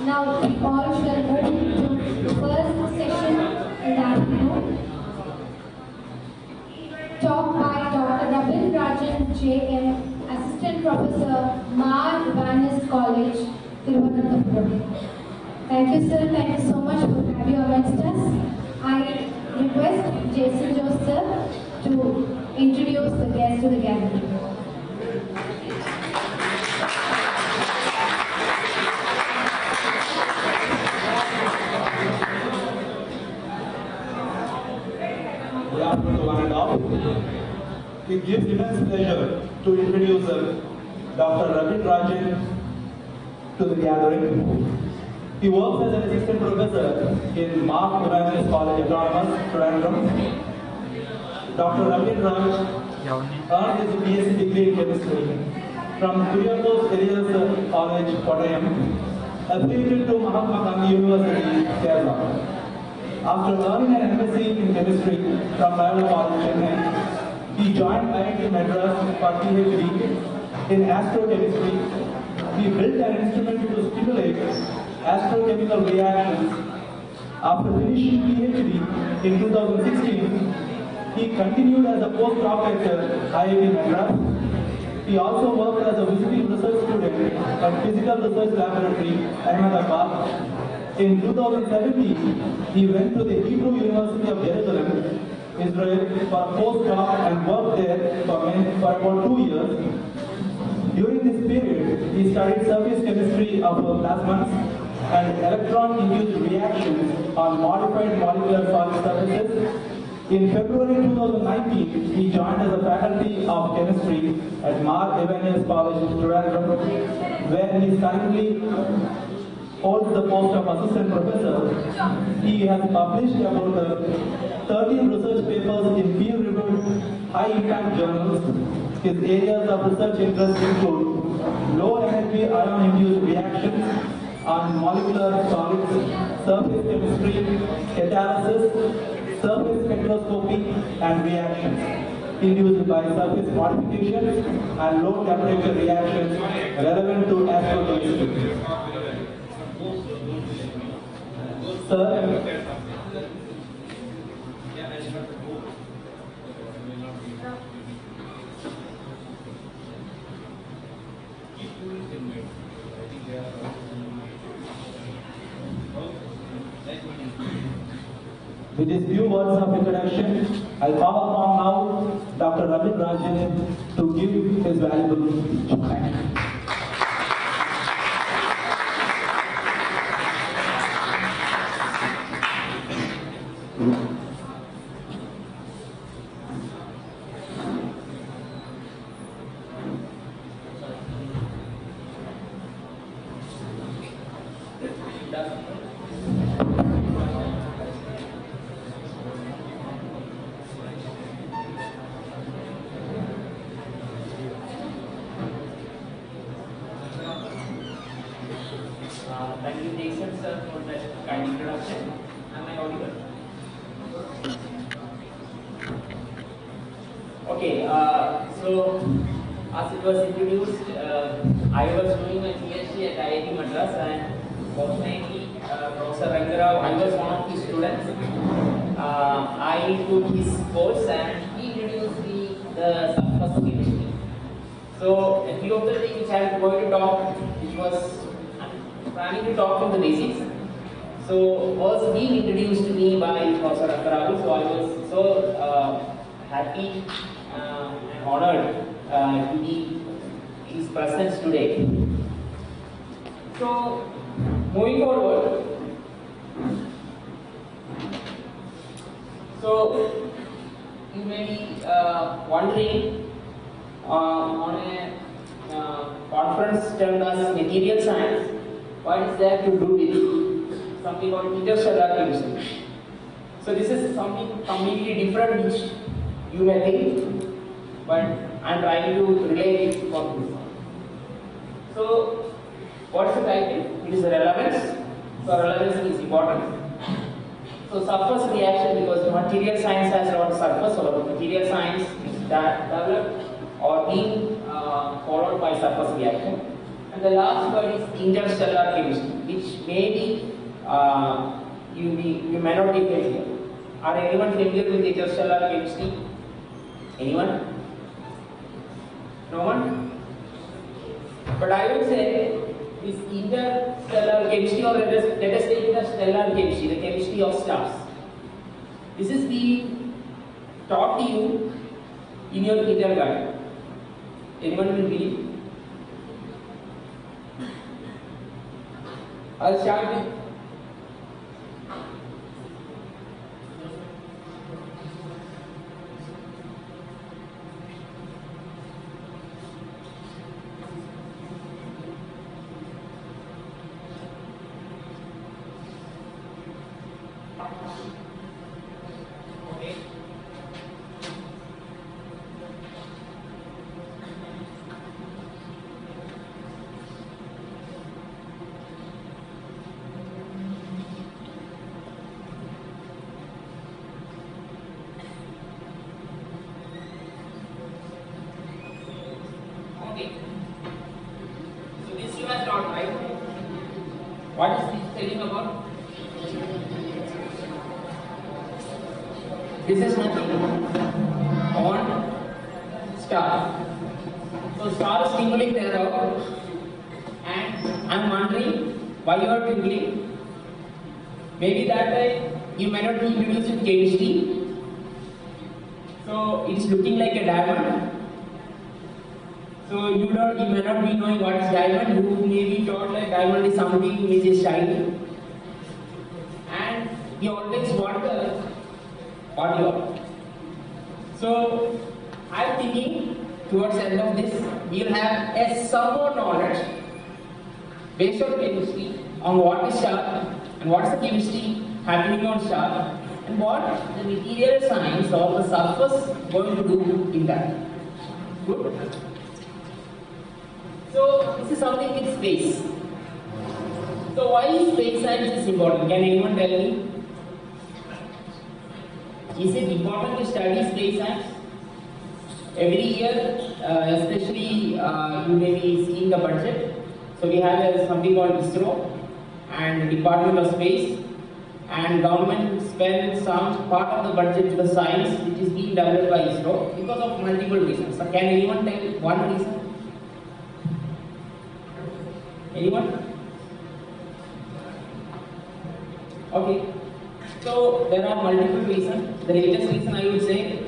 Now we all shall move to the first session in the afternoon. Talk by Dr. Rajan J.M., Assistant Professor, Mar Vanis College, Thiruvananthapuram. Thank you, sir. Thank you so much for having you amongst us. I request Jason Joseph to introduce the guests to the gathering. Good afternoon to one and all. It gives immense pleasure to introduce Dr. Rajan to the gathering. He works as an assistant professor in Mark Evangelist College, Autonomous, Trivandrum. Dr. Raj earned his BSc degree in chemistry from Kuriakose Elias College, Kottayam, affiliated to Mahatma Gandhi University, Kerala. After earning an MSc in chemistry from Loyola College, Chennai, he joined IIT Madras for PhD in astrochemistry. He built an instrument to stimulate astrochemical reactions. After finishing PhD in 2016, he continued as a postdoc at IIT Madras. He also worked as a visiting research student at Physical Research Laboratory, Ahmedabad. In 2017, he went to the Hebrew University of Jerusalem, Israel, for postdoc and worked there for about 2 years. During this period, he studied surface chemistry of plasmons and electron-induced reactions on modified molecular solid surfaces. In February 2019, he joined as a faculty of chemistry at Mar Evangelist College, Trivandrum, where he currently holds the post of assistant professor. He has published about 13 research papers in peer-reviewed high-impact journals. His areas of research interest include low-energy ion-induced reactions on molecular solids, surface chemistry, catalysis, surface spectroscopy, and reactions induced by surface modifications and low-temperature reactions relevant to astrochemistry. Sir, With these few words of introduction, I call upon now Dr. Dept Rajan to give his valuable speech. Thank you. Thank you, Jason, sir, for that kind introduction. Am I audible? Okay, so as it was introduced, I was doing my PhD at IIT Madras, and fortunately, Professor Rangarao, I was one of his students. I took his course and he introduced me the surface chemistry. So a few of the things which I am going to talk, which was planning to talk from the basics. So was being introduced to me by Professor Rangarao, so I was so happy and honored to be his presence today. So moving forward, so you may be wondering on a conference termed as material science, what is there to do with something called interstellar chemistry? So this is something completely different which you may think, but I am trying to relate it for this. So what is the title? It is relevance. So relevance is important. So surface reaction, because material science has a lot of surface, or material science is that developed or being followed by surface reaction. And the last word is interstellar chemistry, which maybe you may not be familiar. Are anyone familiar with interstellar chemistry? Anyone? No one? But I would say this interstellar chemistry, or let us take the stellar chemistry, the chemistry of stars. This is being taught to you in your kindergarten. Anyone will believe? I'll start with okay. Okay. So this you have taught, right? What is this telling about? This is nothing on star. So star is twinkling there out, and I am wondering why you are twinkling. Maybe that way you may not be introduced to chemistry. So it is looking like a diamond. So you may not be knowing what is diamond. You may be thought like diamond is something which is shiny, and you always wonder what you are. So I am thinking towards the end of this, we will have a some more knowledge based on chemistry on what is star and what is the chemistry happening on star, and what the material science or the surface going to do in that. Good. So this is something with space. So why is space science is important? Can anyone tell me? Is it important to study space science? Every year, especially you may be seeing the budget. So we have something called ISRO and Department of Space, and government spends some part of the budget to the science which is being developed by ISRO because of multiple reasons. So can anyone tell one reason? Anyone? Okay. So there are multiple reasons. The latest reason I would say,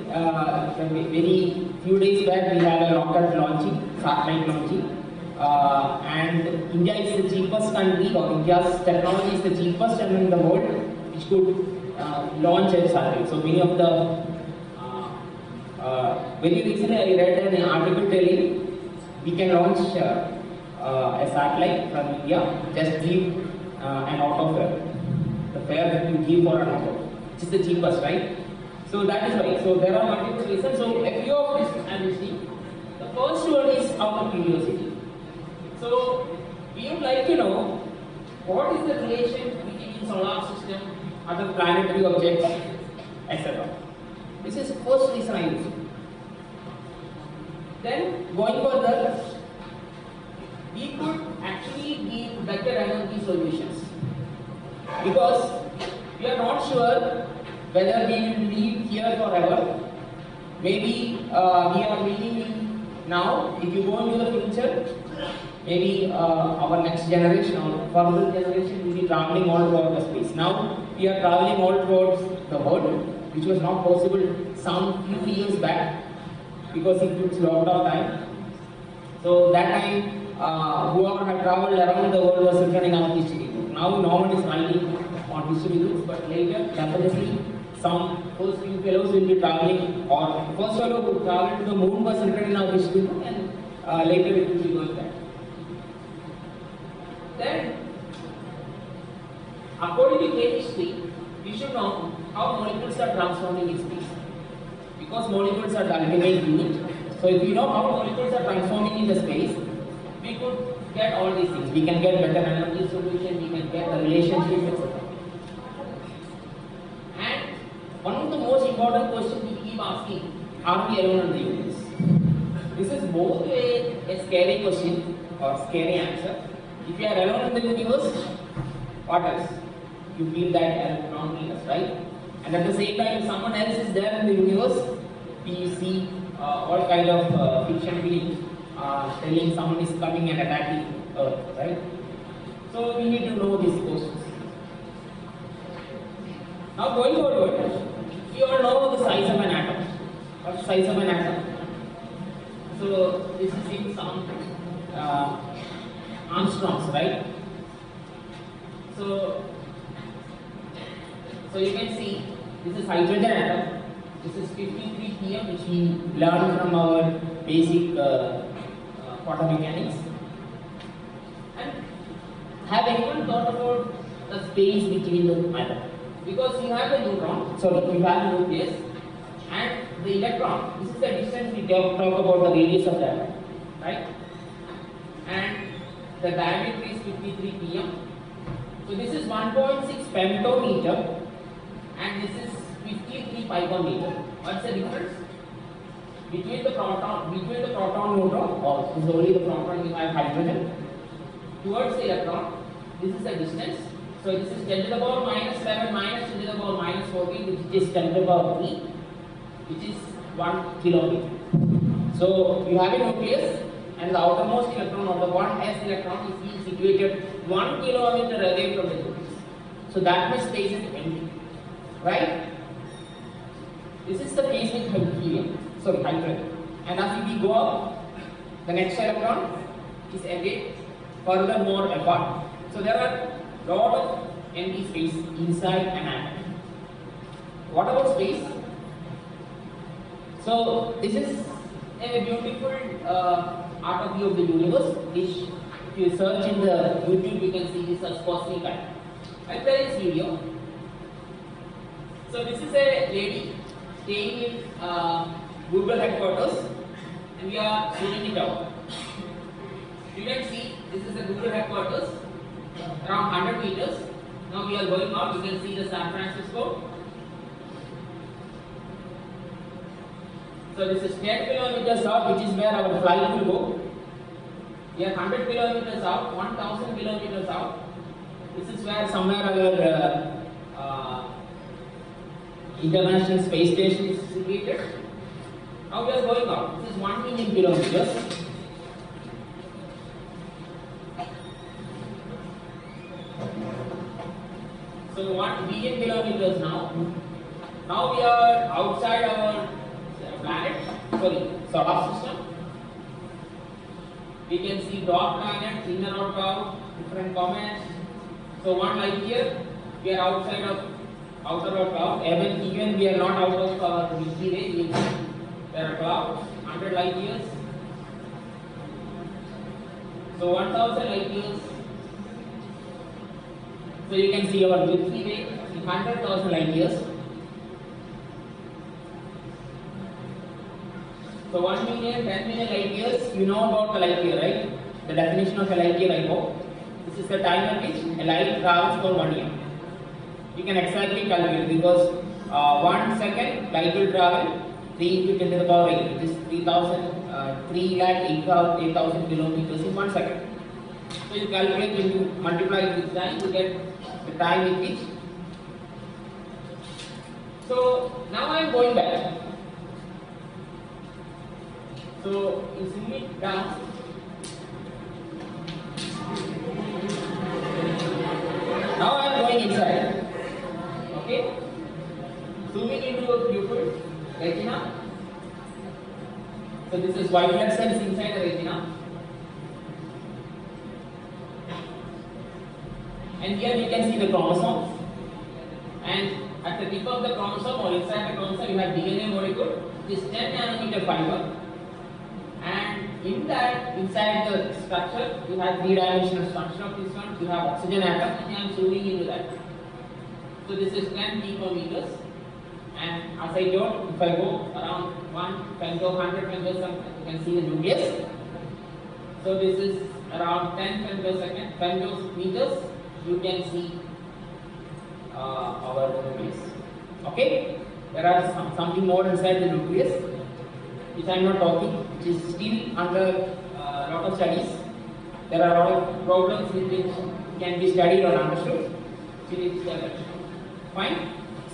very few days back we had a rocket launching, satellite launching, and India is the cheapest country, or India's technology is the cheapest in the world, which could launch a satellite. So many of the very recently I read an article telling we can launch a satellite from India, just give an auto fare, the fare that you give for an auto, which is the cheapest, right? So that is why. So there are multiple reasons. So a few of these I will see. The first one is out of curiosity. So we would like to know what is the relation between solar system, other planetary objects, etc. This is first reason I use. Then going further, we could actually give better energy solutions, because we are not sure whether we will live here forever. Maybe we are living in now. If you go into the future, maybe our next generation or further generation will be traveling all over the space. Now we are traveling all towards the world, which was not possible some few years back because it took a lot of time. So that time, whoever had traveled around the world was returning on history book. Now no one is writing on history books, but later definitely some first few fellows will be traveling, or first fellow who traveled to the moon was written in our history book, and later it will be going back. Then, according to chemistry, we should know how molecules are transforming in space, because molecules are the ultimate unit. So if we know how molecules are transforming in the space, we could get all these things. We can get better energy solution, we can get the relationship, etc. And one of the most important questions we keep asking, are we alone in the universe? This is both a scary question or scary answer. If you are alone in the universe, what else? You feel that loneliness, right? And at the same time, if someone else is there in the universe, we see all kind of fiction films telling someone is coming and attacking Earth, right? So we need to know these questions. Now going forward, we all know the size of an atom. What's the size of an atom? So this is in some Armstrongs, right? So you can see this is hydrogen atom. This is 53 pm, which we learned from our basic quantum mechanics. And have anyone thought about the space between the atom? Because you have the neutron, you have the nucleus, and the electron. This is the distance we talk about the radius of the atom, right? And the diameter is 53 pm. So this is 1.6 femtometer, and this is 53 picometer. What's the difference? Between the proton, neutron, or this is only the proton, you have hydrogen, towards the electron, this is the distance. So this is 10 to the power minus 11 minus 10 to the power minus 14, which is 10 to the power 3, which is 1 kilometer. So you have a nucleus, and the outermost electron, or the 1s electron, is being situated 1 kilometer away from the nucleus. So that much space is empty, right? This is the case with hydrogen. And as we go up, the next electron is again further more apart. So there are a lot of empty space inside an atom. What about space? So this is a beautiful art of view of the universe, which if you search in the YouTube, you can see this as cosmic eye. I'll play this video. So this is a lady staying in Google headquarters, and we are zooming it out. You can see this is the Google headquarters, around 100 meters. Now we are going out. You can see the San Francisco. So this is 10 kilometers out, which is where our flight will go. We are 100 kilometers out, 1000 kilometers out. This is where somewhere our International Space Station is situated. Now we are going out. This is 1 million kilometers. So what billion kilometers now? Now we are outside our planet, sorry, solar system. We can see dwarf planets, inner outer, different comets. So 1 light year, we are outside of outer of cloud. Even we are not out of our Milky Way, there are clouds, 100 light years. So 1000 light years. So you can see our Milky Way in 100,000 light years. So 1 million, 10 million light years, you know about the light year, right? The definition of a light year, I hope. This is the time at which a light travels for 1 year. You can exactly calculate because 1 second light will travel 3 into 10 to the power 8, which is 3,08,000 kilometers in 1 second. So you calculate, when you multiply it with time, you get the time with which. So now I am going back. So you zoom it down. Now I am going inside. Okay? Zooming into a pupil, retina. So this is white blood cells inside the retina. And here you can see the chromosomes. And at the tip of the chromosome or inside the chromosome you have DNA molecule, which is 10 nanometer fiber. And in that, inside the structure, you have three-dimensional structure of this one. You have oxygen atom, and I am zooming into that. So this is 10 picometers. And as I told, if I go around 1 femto, 100 femtosecond, you can see the nucleus. So this is around 10 femtometers. You can see our nucleus. Okay? There are something more inside the nucleus, which I am not talking, which is still under a lot of studies. There are a lot of problems which can be studied or understood. Fine?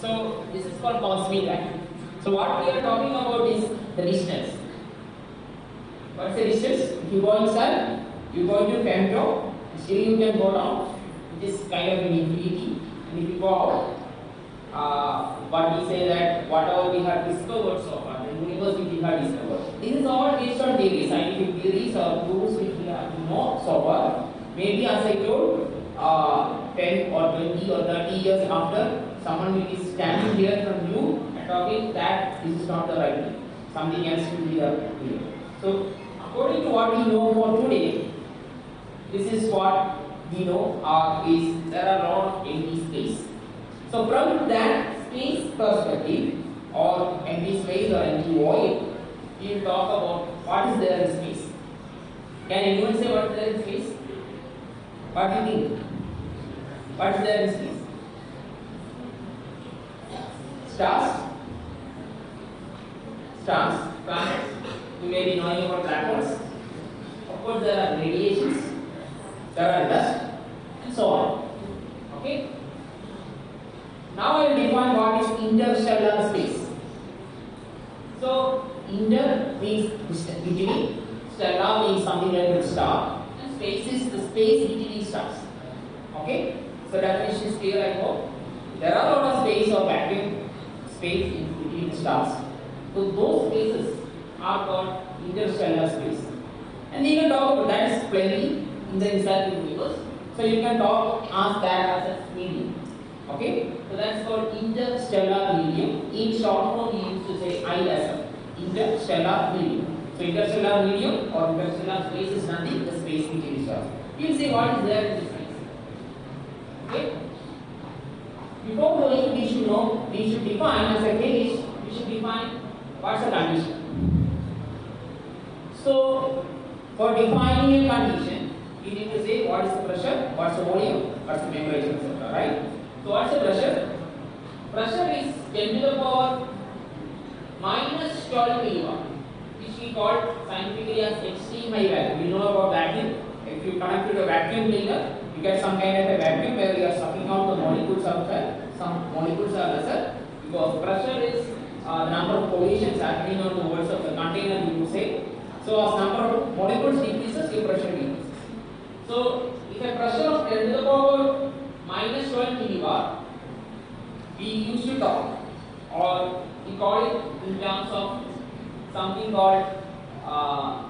So this is called cosmic eye. So what we are talking about is the distance. What's the distance? If you go inside, you go into femto, still you can go down. It is kind of an infinity. And if you go out, but we say that whatever we have discovered so far, the universe which we have discovered, this is all based on theories, scientific theories or proofs which we have know so far. Maybe as I told, 10 or 20 or 30 years after, someone will be standing here from you and talking that this is not the right way. Something else will be here. So, according to what we know for today, this is what we know is there are a lot of empty space. So from that space perspective or empty space or empty void, we will talk about what is there in space. Can anyone say what is there in space? What do you think? What is there in space? Stars? Stars, planets, you may be knowing about black holes. Of course there are radiations, there are dust, and so on. Okay? Now I will define what is interstellar space. So, inter means between, stellar means something like a star, and space is the space between stars. Okay? So definition is clear, I hope. There are a lot of space or vacuum space in between stars. So those spaces are called interstellar space. And you can talk about that is plenty in the inside the universe. So you can ask that as a medium. Okay? So that's called interstellar medium. In short form we used to say ISM. Interstellar medium. So interstellar medium or interstellar space is nothing, the space between stars. You will see what is there in this space. Okay? Before going, we should know, we should define as a case, we should define what's the condition. So, for defining a condition, we need to say what is the pressure, what's the volume, what's the temperature, etc. Right? So, what's the pressure? Pressure is 10 to the power minus 12 milliwatt, which we call scientifically as extreme high vacuum. We know about vacuum. If you connect to a vacuum cleaner, you get some kind of a vacuum where you are sucking out the molecules outside. Some molecules are lesser because pressure is the number of collisions happening on the walls of the container, you would say. So as number of molecules decreases, your pressure decreases. So if a pressure of 10 to the power minus 12 millibar we used to talk, or we call it in terms of something called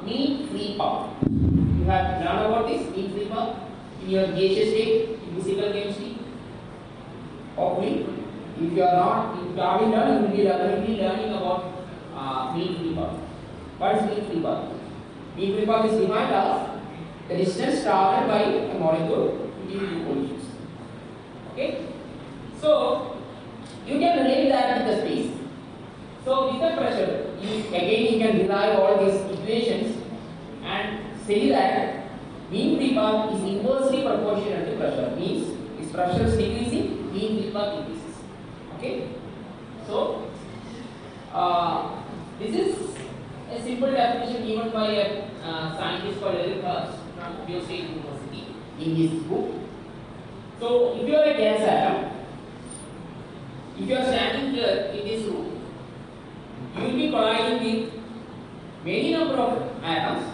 mean-free path. You have learned about this mean-free path in your gaseous state, in physical chemistry. Hopefully, if you are not, if you haven't learned, you will be learning about mean-free path. What is mean-free path? Mean-free path is defined as the distance traveled by a molecule between two positions. Okay? So, you can relate that with the space. So, with the pressure, again you can derive all these equations and say that mean-free path is inversely proportional to pressure. Means, if pressure is decreasing, mean-free path increases. Okay? So, this is a simple definition given by a scientist called from Ohio State University in his book. So, if you are a gas atom, if you are standing here in this room, you will be colliding with many number of atoms,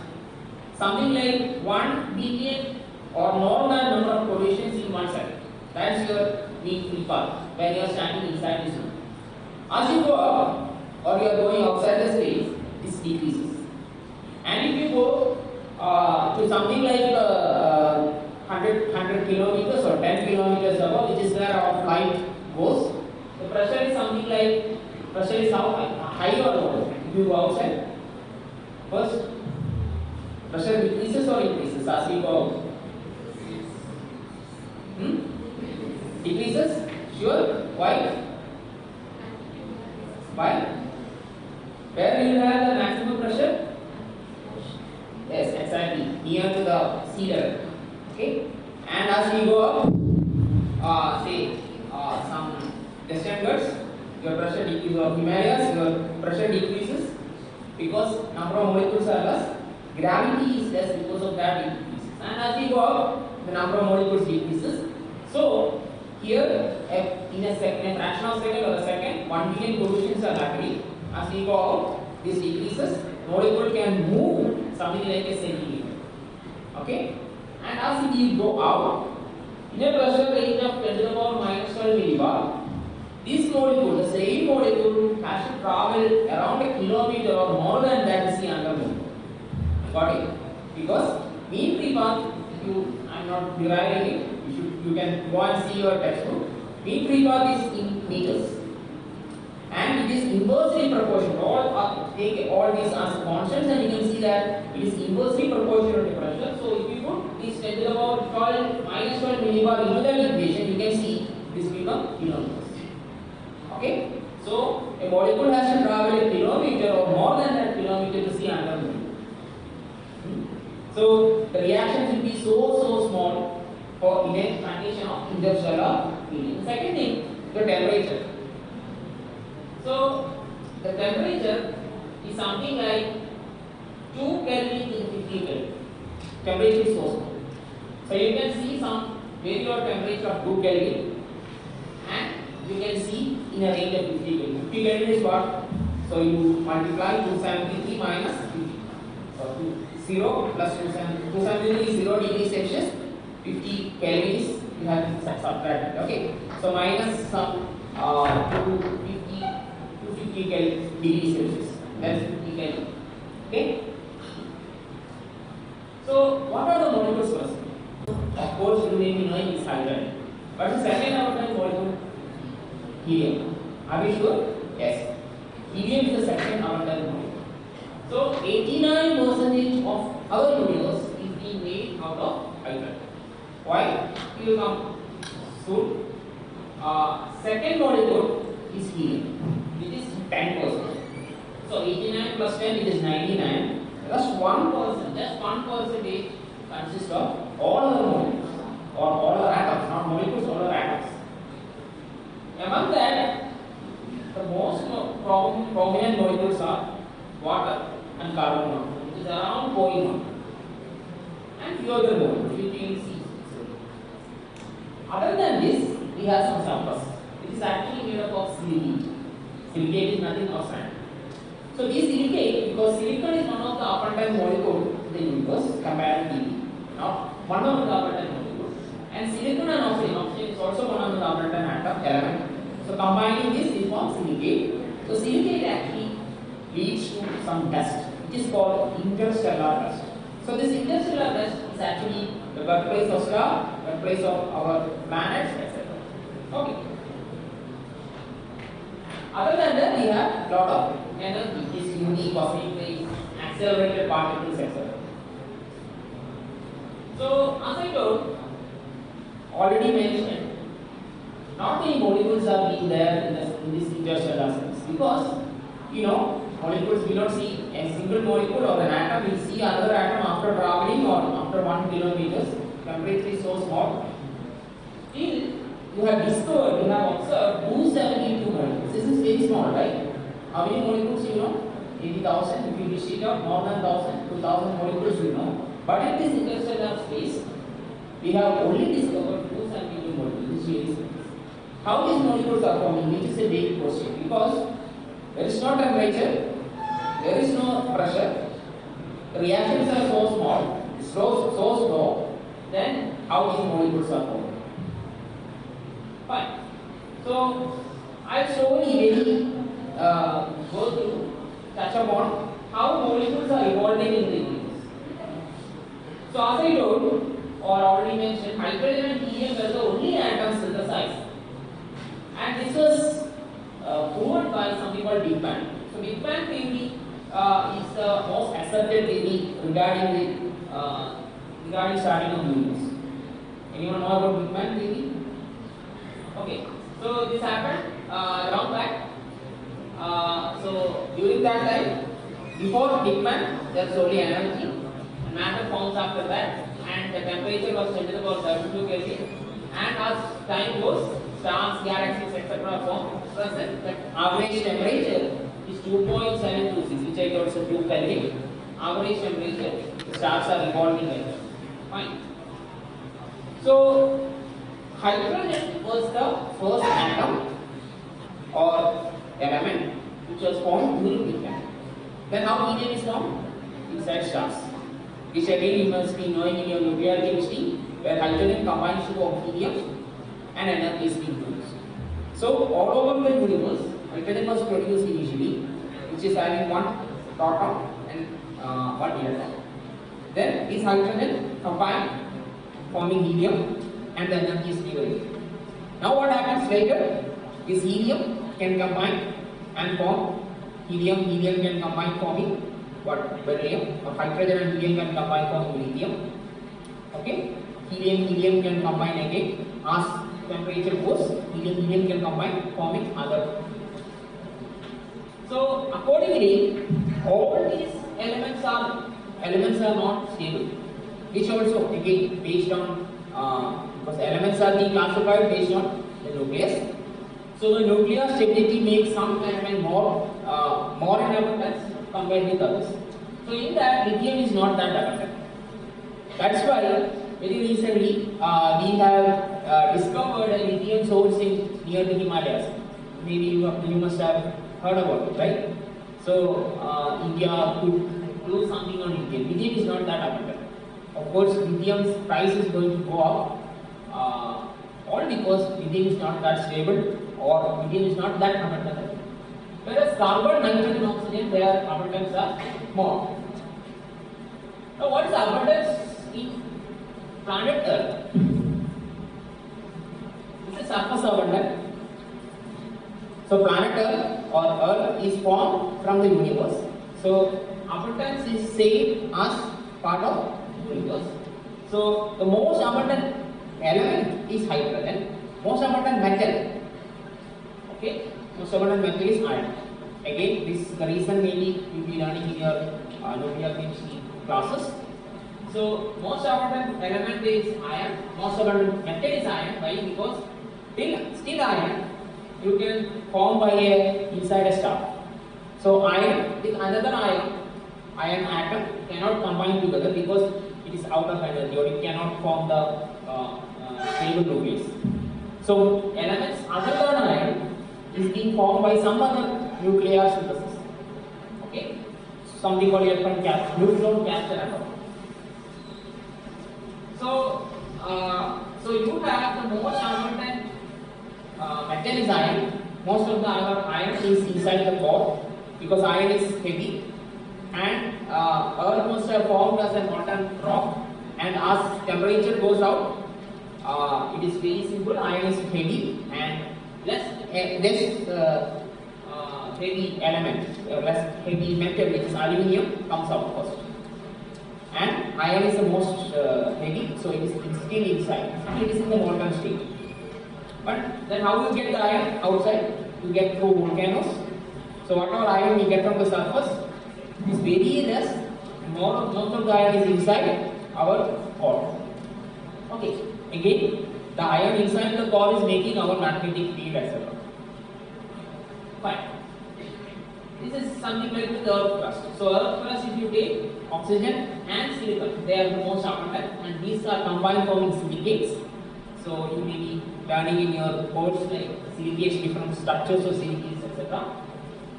something like 1 billion or more than number of collisions in 1 second. That's your mean-free path when you are standing inside this room. As you go up or you are going outside the space, this decreases. And if you go to something like 100 kilometers or 10 kilometers above, which is where our flight goes, the pressure is something like, pressure is how high or low. If you go outside, first pressure decreases or increases as you go out? Decreases? Sure? Why? Why? Where will you have the maximum pressure? Yes, exactly. Near to the sea level. Okay? And as we go up, say some descendants, your pressure decreases, or Himalayas, your pressure decreases because number of molecules are less. Gravity is less, because of that it decreases. And as we go up, the number of molecules decreases. So here, in a second, a fraction of a second or a second, 1 billion collisions are happening. As we go out, this decreases. Molecule can move something like a centimeter. Okay? And as we go out, in a pressure range of 10 to the power minus 12 millibar, this molecule, the same molecule, has to travel around a kilometer or more than that to see underground. Got it? Because mean-free path, I am not deriving it, you can go and see your textbook. Mean-free path is in meters. And it is inversely proportional. Take all these as constants and you can see that it is inversely proportional to pressure. So if you put this 10 to the power 12 minus 12 millibar into that equation, you can see this become kilometers. Okay? So a molecule has to travel a kilometer or more than that kilometer to see under the moon. So the reactions will be so small for in a condition of interstellar heating. The second thing, the temperature. So the temperature is something like 2 Kelvin in 50 Kelvin. Temperature is so small. So you can see some very low temperature of 2 Kelvin and you can see in a range of 50 Kelvin. 50 Kelvin is what? So you multiply 273 minus 50. So 0 plus 273 is 0 degrees Celsius. 50 Kelvin is you have to subtract. Okay. So minus some 250 degrees Celsius. That's 50 Kelvin. Okay. So what are the molecules first? Of course, you may be knowing is hydrogen. But the second atomic molecule, helium. Are we sure? Yes. Helium is the second atomic molecule. So 89% of our universe is being made out of hydrogen. Why? You will come soon. Second molecule is helium, which is 10%. So 89 plus 10, it is 99. Just 1%, just 1% consists of all the molecules or all the atoms, not molecules, all the atoms. Among that, the most prominent molecules are water and carbon monoxide, which is around 0.1, and few other molecules, which you can see. Other than this, we have some surplus. It is actually made up of silicate. Silicate is nothing but sand. So this silicate, because silicon is one of the abundant molecules in the universe comparatively, not one of the abundant molecules. And silicon and oxygen is also one of the abundant atom element. So combining this it forms silicate. So silicate actually leads to some dust, which is called interstellar dust. So this interstellar dust is actually the birthplace of star, birthplace of our planets, etc. Okay. Other than that, we have lot of energy, this unique cosmic rays, accelerated particles, etc. So as I told, already mentioned, not many molecules are being there in this interstellar space because molecules we don't see a single molecule or an atom. We see another atom after traveling or after 1 kilometers. Temperature is so small. Still, you have discovered, you have observed 272 molecules. This is very small, right? How many molecules you know? 80,000. If you list it out, more than 1,000, 2,000 molecules you know. But in this interstellar space, we have only discovered 272 molecules. This is very simple. How these molecules are forming, which is a big question, because there is no temperature, there is no pressure, the reactions are so small, so slow, then how these molecules are formed? Fine. So I slowly go to touch upon how molecules are evolving in the universe. So as I told or already mentioned, hydrogen and helium were the only atoms synthesized, and this was proven by something called Big Bang. So Big Bang theory is the most accepted theory regarding starting of the universe. Anyone know about Big Bang theory? Okay, so this happened long back. So during that time, before Big Bang, there was only energy, and matter forms after that, and the temperature was 10 to the power 72 Kelvin. And as time goes, stars, galaxies, etc. form. Present, the average temperature is 2.726, which I told you 2 Kelvin. Average temperature, the stars are evolving like that. Fine. So hydrogen was the first atom or element which was formed during Big Bang. Then how helium is formed? Inside stars. Which again you must be knowing in your nuclear chemistry, where hydrogen combines to form helium and energy is being produced. So all over the universe, hydrogen was produced initially, which is having one proton and one electron. Then this hydrogen combined, forming helium, and the energy is liberated. Now what happens later? This helium can combine and form helium. Helium can combine forming what? Beryllium. Or hydrogen and helium can combine forming lithium. Okay? Helium can combine again. As temperature goes, helium can combine forming other. So accordingly, all these elements are not stable, which also again based on because elements are being classified based on the nucleus. So the nuclear stability makes some element more in abundance compared with others. So in that, lithium is not that abundant. That's why very recently we have discovered a lithium source near the Himalayas. Maybe you must have heard about it, right? So India could do something on lithium. Lithium is not that abundant. Of course, lithium's price is going to go up, all because lithium is not that stable or lithium is not that abundant. Whereas carbon, nitrogen, oxygen, their abundance are more. Now, what is abundance in planet Earth? This is surface abundant. So, planet Earth or Earth is formed from the universe. So, abundance is same as part of universe. So the most abundant element is hydrogen, most abundant metal. Okay, most abundant metal is iron. Again, this is the reason maybe you will be learning in your nuclear chemistry classes. So most abundant element is iron, most abundant metal is iron. Why? Because still iron you can form by inside a star. So iron with another iron atom cannot combine together because it is out of energy or it cannot form the stable nucleus. So elements other than iron is being formed by some other nuclear synthesis. Okay, something called neutron capture atom. So you have the most abundant metal is iron, most of the iron is inside the core because iron is heavy, and Earth must have formed as a molten rock, and as temperature goes out, it is very simple. Iron is heavy and less heavy element, less heavy metal, which is aluminium, comes out first. And iron is the most heavy, so it is still inside. It is in the molten state. But then how you get the iron outside? You get through volcanoes. So whatever iron you get from the surface is very less. Most of the iron is inside our core. Okay. Again, the iron inside the core is making our magnetic field, etc. Fine. This is something like the earth crust. So earth crust, if you take oxygen and silicon, they are the most abundant, and these are combined forming silicates. So you may be learning in your course like silicates, different structures of silicates, etc.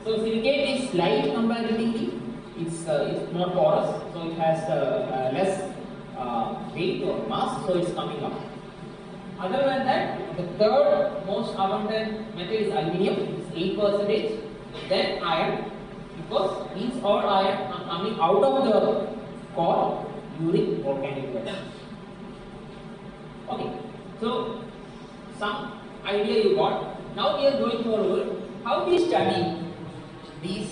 So silicate is light comparatively. It's more porous, so it has less weight or mass, so it's coming up. Other than that, the third most abundant metal is aluminium, it's 8%. Then iron, because these all iron are coming out of the core during volcanic eruption. Okay, so some idea you got. Now we are going forward. How do you study these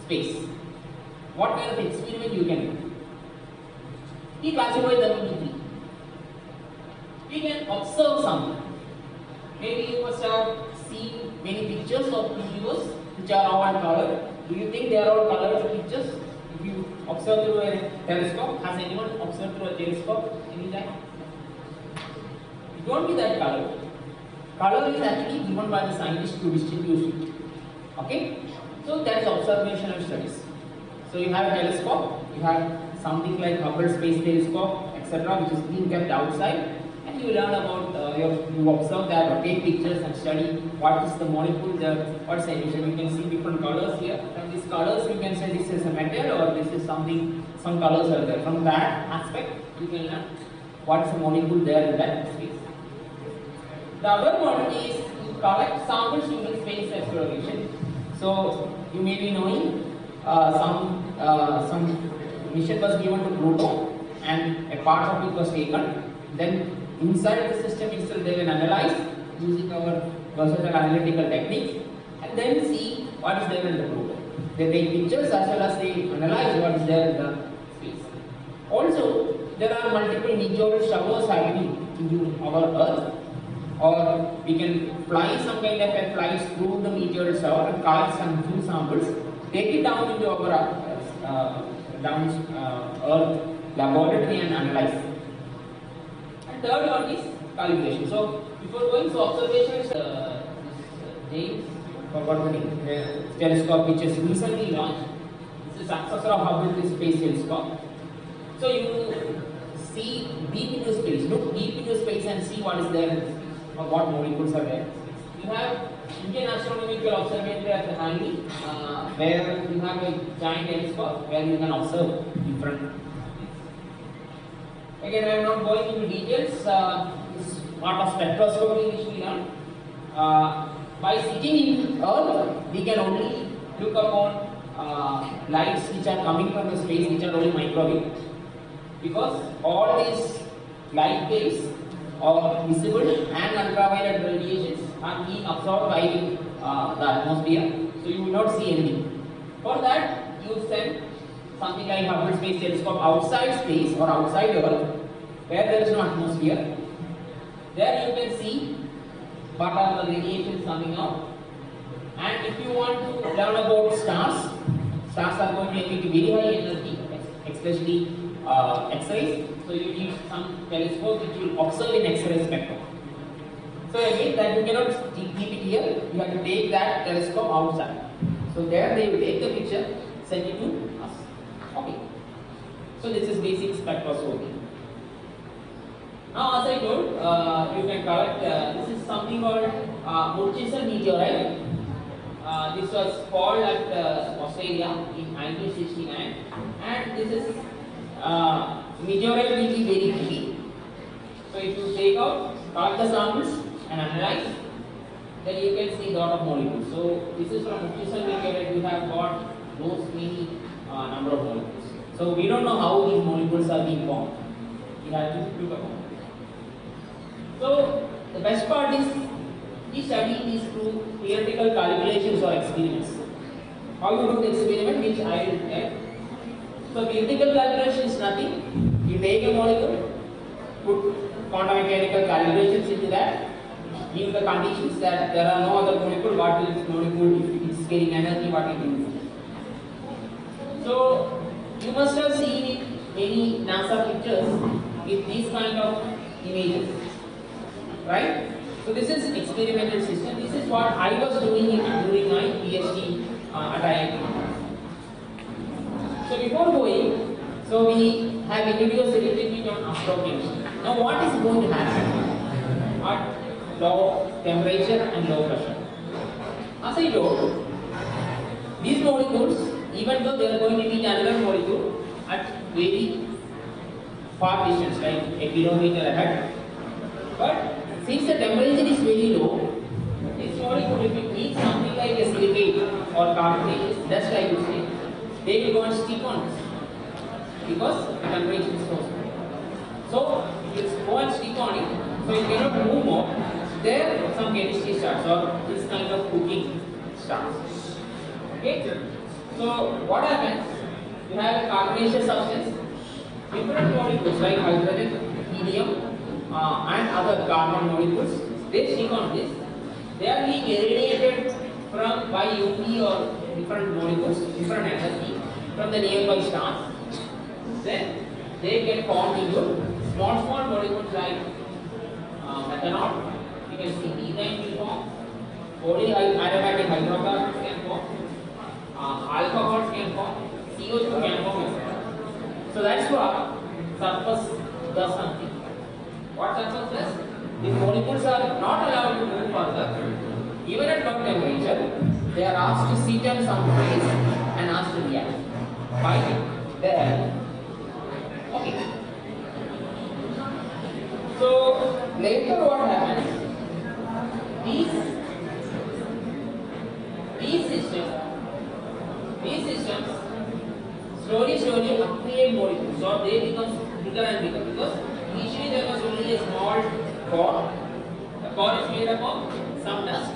space? What kind of experiment you can do? We classify them into three. We can observe something. Maybe you must have seen many pictures of the universe which are all colored. Do you think they are all colored pictures? If you observe through a telescope, has anyone observed through a telescope any time? It won't be that colored. Color is actually given by the scientist to distinguish it. Okay? So that is observational studies. So you have a telescope, you have something like Hubble Space Telescope, etc., which is being kept outside, and you learn about you observe that or take pictures and study what is the molecule there, what's the emission. You can see different colors here. From these colors you can say this is a metal or this is something, some colors are there. From that aspect you can learn what is the molecule there in that space. The other one is to collect samples using space exploration. So you may be knowing some mission was given to Pluto and a part of it was taken. Then inside the system itself they will analyze using our versatile analytical techniques and then see what is there in the Pluto. They take pictures as well as they analyze what is there in the space. Also, there are multiple meteor showers happening into our Earth, or we can fly some kind of a flight through the meteor shower and collect some few samples, take it down into our Earth laboratory and analyze. And third one is calibration. So before going to observations, James telescope which is recently launched. It's a successor of Hubble Space Telescope. So you see deep into space, look deep into space and see what is there or what molecules are there. You have Indian Astronomical Observatory at the Hangi, where you have a giant telescope where you can observe different things. Again, I am not going into details. This is part of spectroscopy which we learn. By sitting in Earth, we can only look upon lights which are coming from the space, which are only microwave. Because all these light waves or visible and ultraviolet radiations are being absorbed by the atmosphere, so you will not see anything. For that, you send something like Hubble Space Telescope outside space or outside Earth, where there is no atmosphere. There you can see what are the radiations coming out. And if you want to learn about stars, stars are going to emit very high energy, especially X-rays. So you need some telescope which will observe in X-ray spectrum. So again, that you cannot keep it here. You have to take that telescope outside. So there they will take the picture, send it to us. Okay. So this is basic spectroscopy. Now, as I told, you can collect. This is something called Murchison meteorite. This was called at Australia in 1969, and this is meteorite will be very heavy. So if you take out, collect the samples and analyze, then you can see lot of molecules. So this is from fissile meteorite. We have got those many number of molecules. So we don't know how these molecules are being formed. We have to look upon. So the best part is we study these through theoretical calculations or experiments. How you do the experiment, which I will tell. So theoretical calculation is nothing. You take a molecule, put quantum mechanical calculations into that, give the conditions that there are no other molecule, what will this molecule, if it is carrying energy, what it will do. So you must have seen many NASA pictures with these kind of images, right? So this is experimental system. This is what I was doing during my PhD at IIT. So before going, so we have introduced a little bit on astrochemistry. Now what is going to happen at low temperature and low pressure? As I told, these molecules, even though they are going to meet another molecule at very far distance, like a kilometer ahead, but since the temperature is very low, this molecule, if it meets something like a silicate or carbonaceous, dust I would say, they will go and stick on this because the temperature is so small. So if you go and stick on it, so you cannot move more, there some chemistry starts or this kind of cooking starts. Okay? So what happens? You have a carbonaceous substance, different molecules like hydrogen, helium, and other carbon molecules, they stick on this. They are being irradiated from by UV or different molecules, different energy from the nearby stars. Then they get formed into small molecules like methanol. You can see methane will form, polyaromatic hydrocarbons can form, alcohols can form, CO2 can form. So that's what surface does something. What surface does? These molecules are not allowed to move further. Even at low temperature, they are asked to sit on some place and asked to react. Why? There. Okay. So later what happens? These systems slowly accumulate molecules, so they become bigger and bigger because initially there was only a small core. The core is made up of some dust,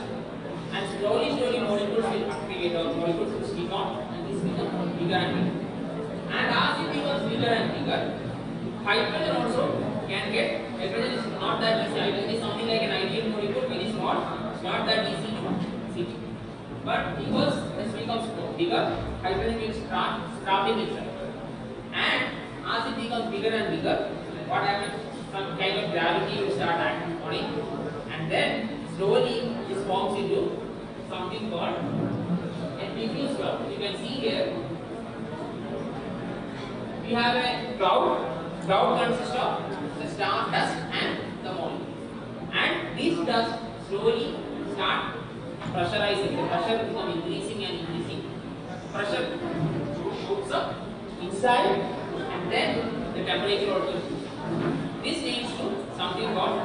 and slowly molecules will accumulate or molecules will stick on, and this becomes bigger and bigger. And as it becomes bigger and bigger, hydrogen also can get. Hydrogen is not that easy. Hydrogen is something like an ideal molecule, very small. It's not that easy to see. But because this becomes bigger, hydrogen will start scrapping itself. And as it becomes bigger and bigger, what happens? Some kind of gravity will start acting on it, and then slowly this forms into something called a diffuse cloud. You can see here we have a cloud. Cloud consists of the star dust and the molecule, and this dust slowly start pressurizing. The pressure becomes increasing and increasing. Pressure goes up inside, and then the temperature also increases. This leads to something called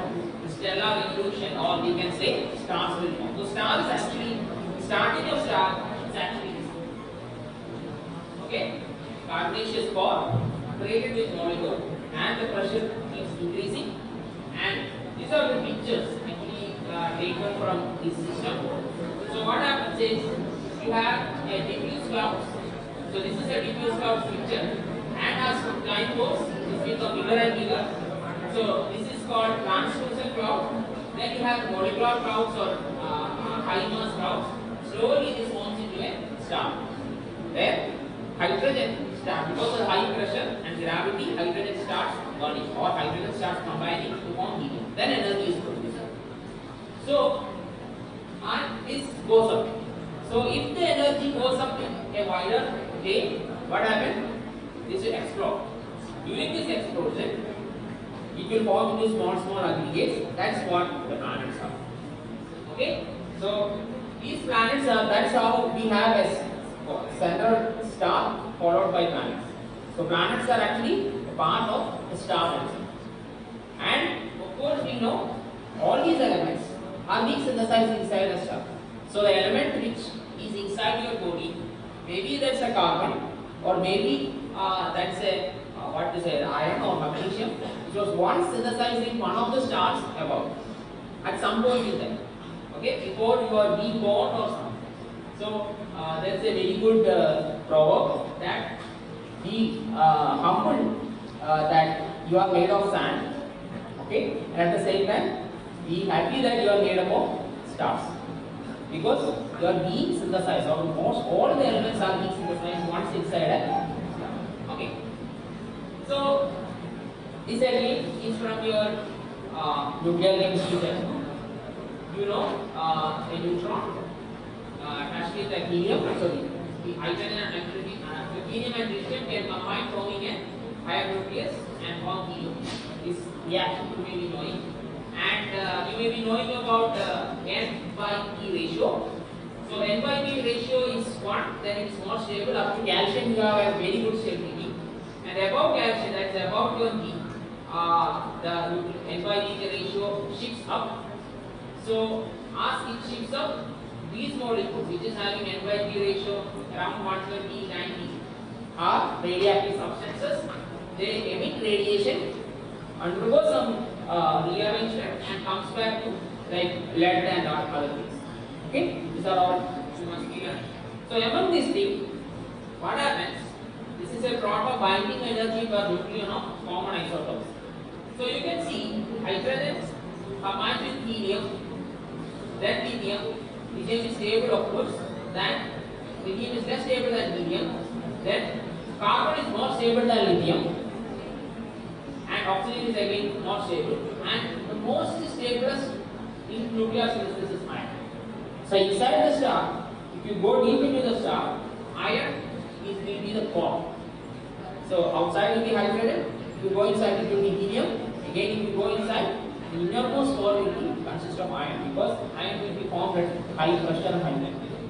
stellar evolution, or we can say stars will form. So star is actually starting of star is actually this. Okay, carbonaceous core created with molecule, and the pressure keeps increasing. And these are the pictures actually taken from this system. So what happens is you have a diffuse cloud. So this is a diffuse cloud picture, and as time goes, this becomes bigger and bigger. So this is called translucent cloud. Then you have molecular clouds or high mass clouds. Slowly this forms into a star. Where hydrogen starts, because of high pressure and gravity, hydrogen starts burning or hydrogen starts combining to form helium. Then energy is produced. So and this goes up. So if the energy goes up in a wider way, what happens? This will explode. During this explosion, it will form into small aggregates. That's what the planets are. Okay? So these planets are, that's how we have a central star followed by planets. So planets are actually a part of the star itself. And of course we know all these elements are being synthesized inside the star. So the element which is inside your body, maybe that's a carbon, or maybe that's a what to say, iron or magnesium, which was once synthesized in one of the stars above at some point in time. Okay, before you are being born or something. So that's a very good proverb that be humble that you are made of sand. Okay, and at the same time be happy that you are made up of stars, because you are being synthesized. Almost all the elements are being synthesized once inside a star. Okay, so this again is from your nuclear chemistry textbook. You know a neutron attached with the helium, sorry, the hydrogen and helium and deuterium can combine forming a higher nucleus and form helium. This reaction you may be knowing, and you may be knowing about N by E ratio. So N by E ratio is 1, then it's more stable. Up to calcium you have a very good stability, and above calcium, that's above 20, the N by E ratio shifts up. So as it shifts up, these molecules which is having N by P ratio around 120, 90 are radioactive substances. They emit radiation, undergo some rearrangement and comes back to like lead and other things. Okay, these are all you must be learned. So among these things, what happens? This is a plot of binding energy per nucleon of common isotopes. So you can see hydrogen combines with helium. Then lithium is stable, of course. Then lithium is less stable than helium. Then carbon is more stable than lithium, and oxygen is again more stable. And the most stablest in nuclear synthesis is iron. So inside the star, if you go deep into the star, iron will be the core. So outside will be hydrogen. If you go inside, it will be helium. Again, if you go inside, the innermost core will consist of iron, because iron will be formed at high pressure and high temperature.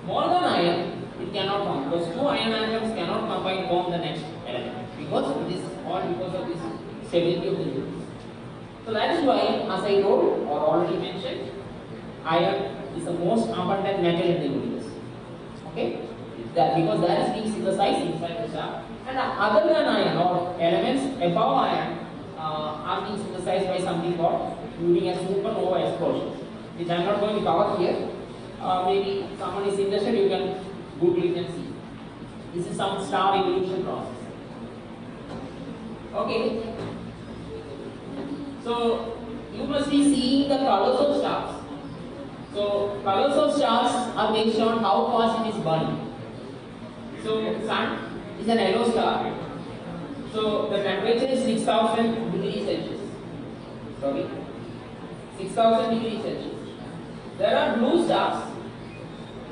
More than iron, it cannot form, because two iron atoms cannot combine to form the next element, because it is all because of this stability of the nucleus. So that is why, as I told or already mentioned, iron is the most abundant metal in the universe. Okay, because that is being synthesized inside the star, and other than iron or elements above iron are being synthesized by something called during a supernova explosion, which I am not going to cover here. Maybe someone is interested, you can Google it and see. This is some star evolution process. Okay. So you must be seeing the colors of stars. So colors of stars are based on how fast it is burning. So sun is an yellow star. So the temperature is 6000 degrees Celsius. Sorry, 6000 degrees Celsius. There are blue stars,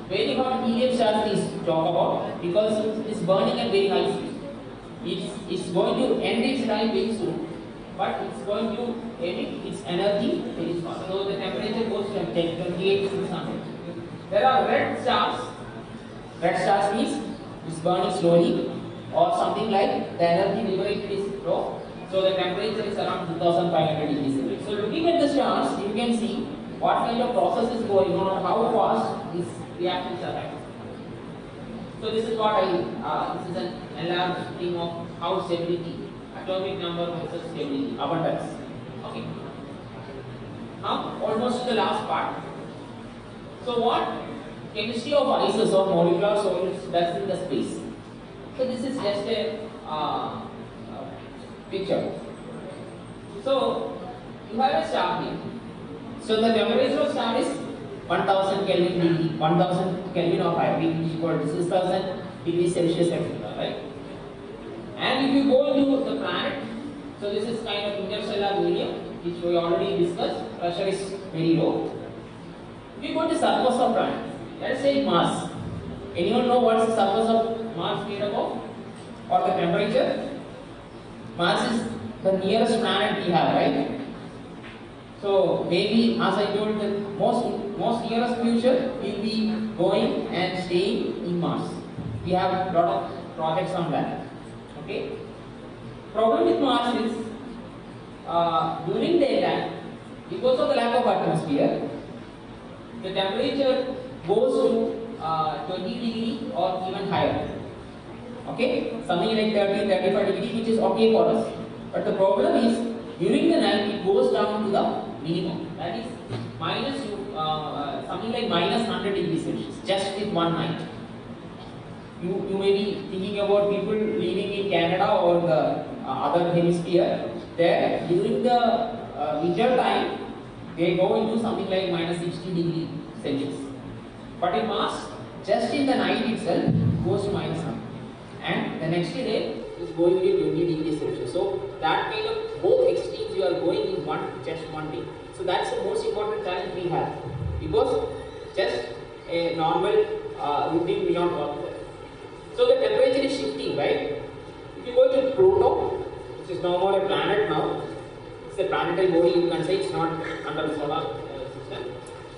very hot helium stars we talk about, because it is burning at very high speed. It's going to end its life very soon, but it's going to emit its energy very fast. So the temperature goes to 28 to 600. There are red stars. Red stars means it's burning slowly, or something like the energy liberated is low. So the temperature is around 2500 degrees Celsius. So looking at the stars, you can see what kind of process is going on and how fast these reactions are happening. So this is what this is an enlarged thing of how stability, atomic number versus stability, abundance. Okay. Now almost to the last part. So what chemistry of ices or molecular solids does in the space? So this is just a picture. So you have a star here. So the temperature of star is 1000 Kelvin degree, 1000 Kelvin or 5 which is equal to 6000 degrees Celsius, etc. Right? And if you go into the planet, so this is kind of interstellar medium which we already discussed. Pressure is very low. If you go to surface of planet, let us say Mars. Anyone know what is the surface of Mars made up of? Or the temperature? Mars is the nearest planet we have, right? So maybe, as I told, the most nearest future will be going and staying in Mars. We have a lot of projects on that. Okay. Problem with Mars is during daytime, because of the lack of atmosphere, the temperature goes to 20 degree or even higher. Okay, something like 30, 35 degree, which is okay for us. But the problem is, during the night it goes down to the minimum. That is minus something like minus 100 degrees Celsius just with one night. You may be thinking about people living in Canada or the other hemisphere. There during the winter time, they go into something like minus 60 degree Celsius. But in Mars, just in the night itself, goes to minus 100. And the next day is going to 20 degrees Celsius. So that kind of both extremes you are going in just one day. So that's the most important challenge we have, because just a normal routine will not work there. So the temperature is shifting, right? If you go to Pluto, which is no more a planet now, it's a planetary body, you can say it's not under the solar system.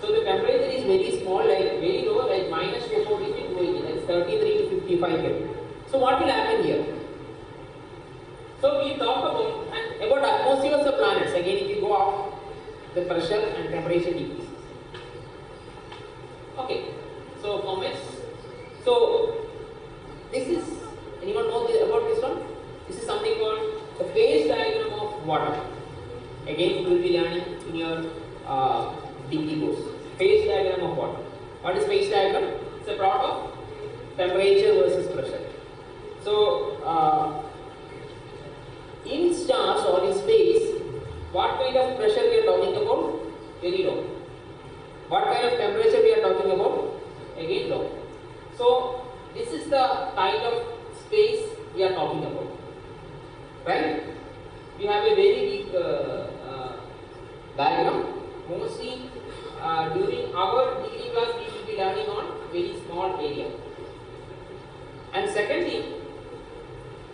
So the temperature is very small, like very low, like minus 4 degree to 80, that's 33 to 55 Kelvin. So what will happen here? So we talk about atmospheres of planets. Again, if you go up, the pressure and temperature decreases. Okay, so comets. So this is, anyone know about this one? This is something called the phase diagram of water. Again, you will be learning in your degree course. Phase diagram of water. What is phase diagram? It's a plot of temperature versus pressure. So in stars or in space, what kind of pressure we are talking about? Very low. What kind of temperature we are talking about? Again low. So this is the kind of space we are talking about, right? We have a very big diagram. Mostly during our degree class we will be learning on very small area. And secondly,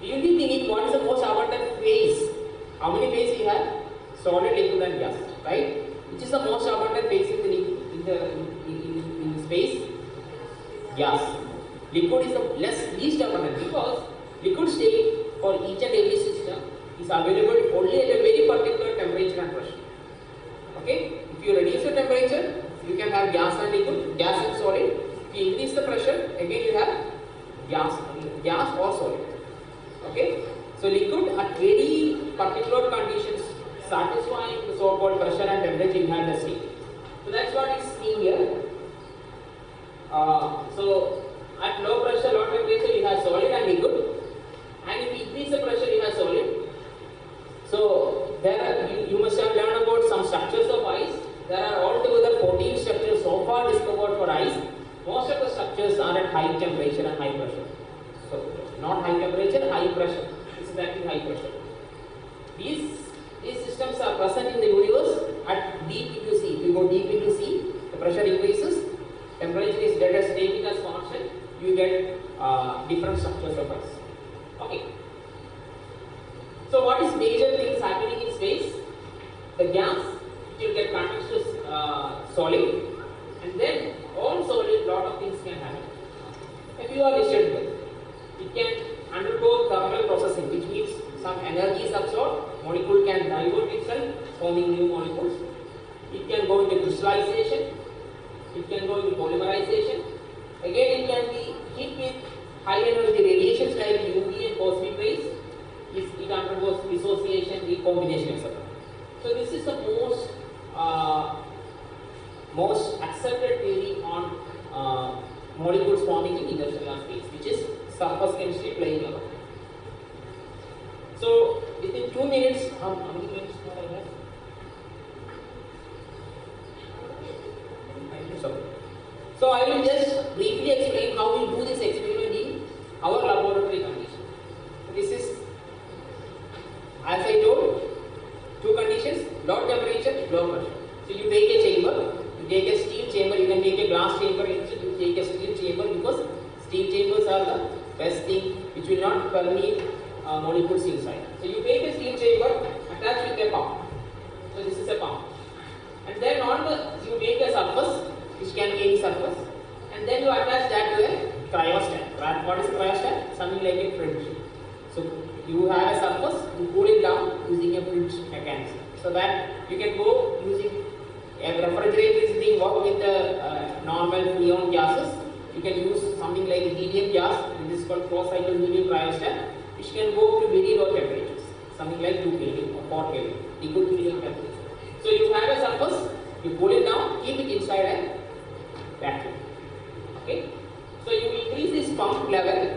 you will be thinking what is the most abundant phase? How many phases we have? Solid, liquid and gas, right? Which is the most abundant phase in the space? Gas. Liquid is the least abundant, because liquid state for each and every system is available only at a very particular temperature and pressure. Okay? If you reduce the temperature, you can have gas and liquid, gas and solid. If you increase the pressure, again you have gas or solid. Okay? So liquid at very particular conditions satisfying the so-called pressure and temperature you have the state. So that's what is seen here. So at low pressure, low temperature, you have solid and liquid, and if you increase the pressure, you have solid. So there are, you must have learned about some structures of ice. There are altogether 14 structures so far discovered for ice. Most of the structures are at high temperature and high pressure. So not high temperature, high pressure. It's exactly high pressure. These systems are present in the universe at deep into sea. If you go deep into sea, the pressure increases, temperature is let us take it as constant, you get different structures of ice. Okay. So what is major things happening in space? The gas, it will get converted to solid, and then all solid, lot of things can happen. If you are listed here, it can undergo thermal processing, which means some energy is absorbed, molecule can divert itself, forming new molecules. It can go into crystallization, it can go into polymerization. Again, it can be hit with high energy radiations like UV and cosmic rays. It undergoes dissociation, recombination, etc. So this is the most accepted theory on molecules forming in interstellar space, which is surface chemistry playing a role. So within 2 minutes, how many minutes more I have? So I will just briefly explain how we do this experiment in our laboratory condition. This is, as I told, two conditions: low temperature, low pressure. So you take a chamber, you take a steel chamber, you can take a glass chamber, you take a steel chamber, because steel chambers are the best thing which will not permeate molecules inside. So you take a steel chamber, attach with a pump. So this is a pump, and then you make a surface, which can be any surface, and then you attach that to a cryostat. What is a cryostat? Something like a fridge. So you have a surface, you cool it down using a fridge mechanism, so that you can go using A refrigerator is being worked with the normal freon gases. You can use something like helium gas, this is called closed-cycle helium cryostat, which can go up to very low temperatures, something like 2 Kelvin or 4 Kelvin, liquid helium temperature. So you have a surface, you pull it down, keep it inside a vacuum. Okay? So you increase this pump level.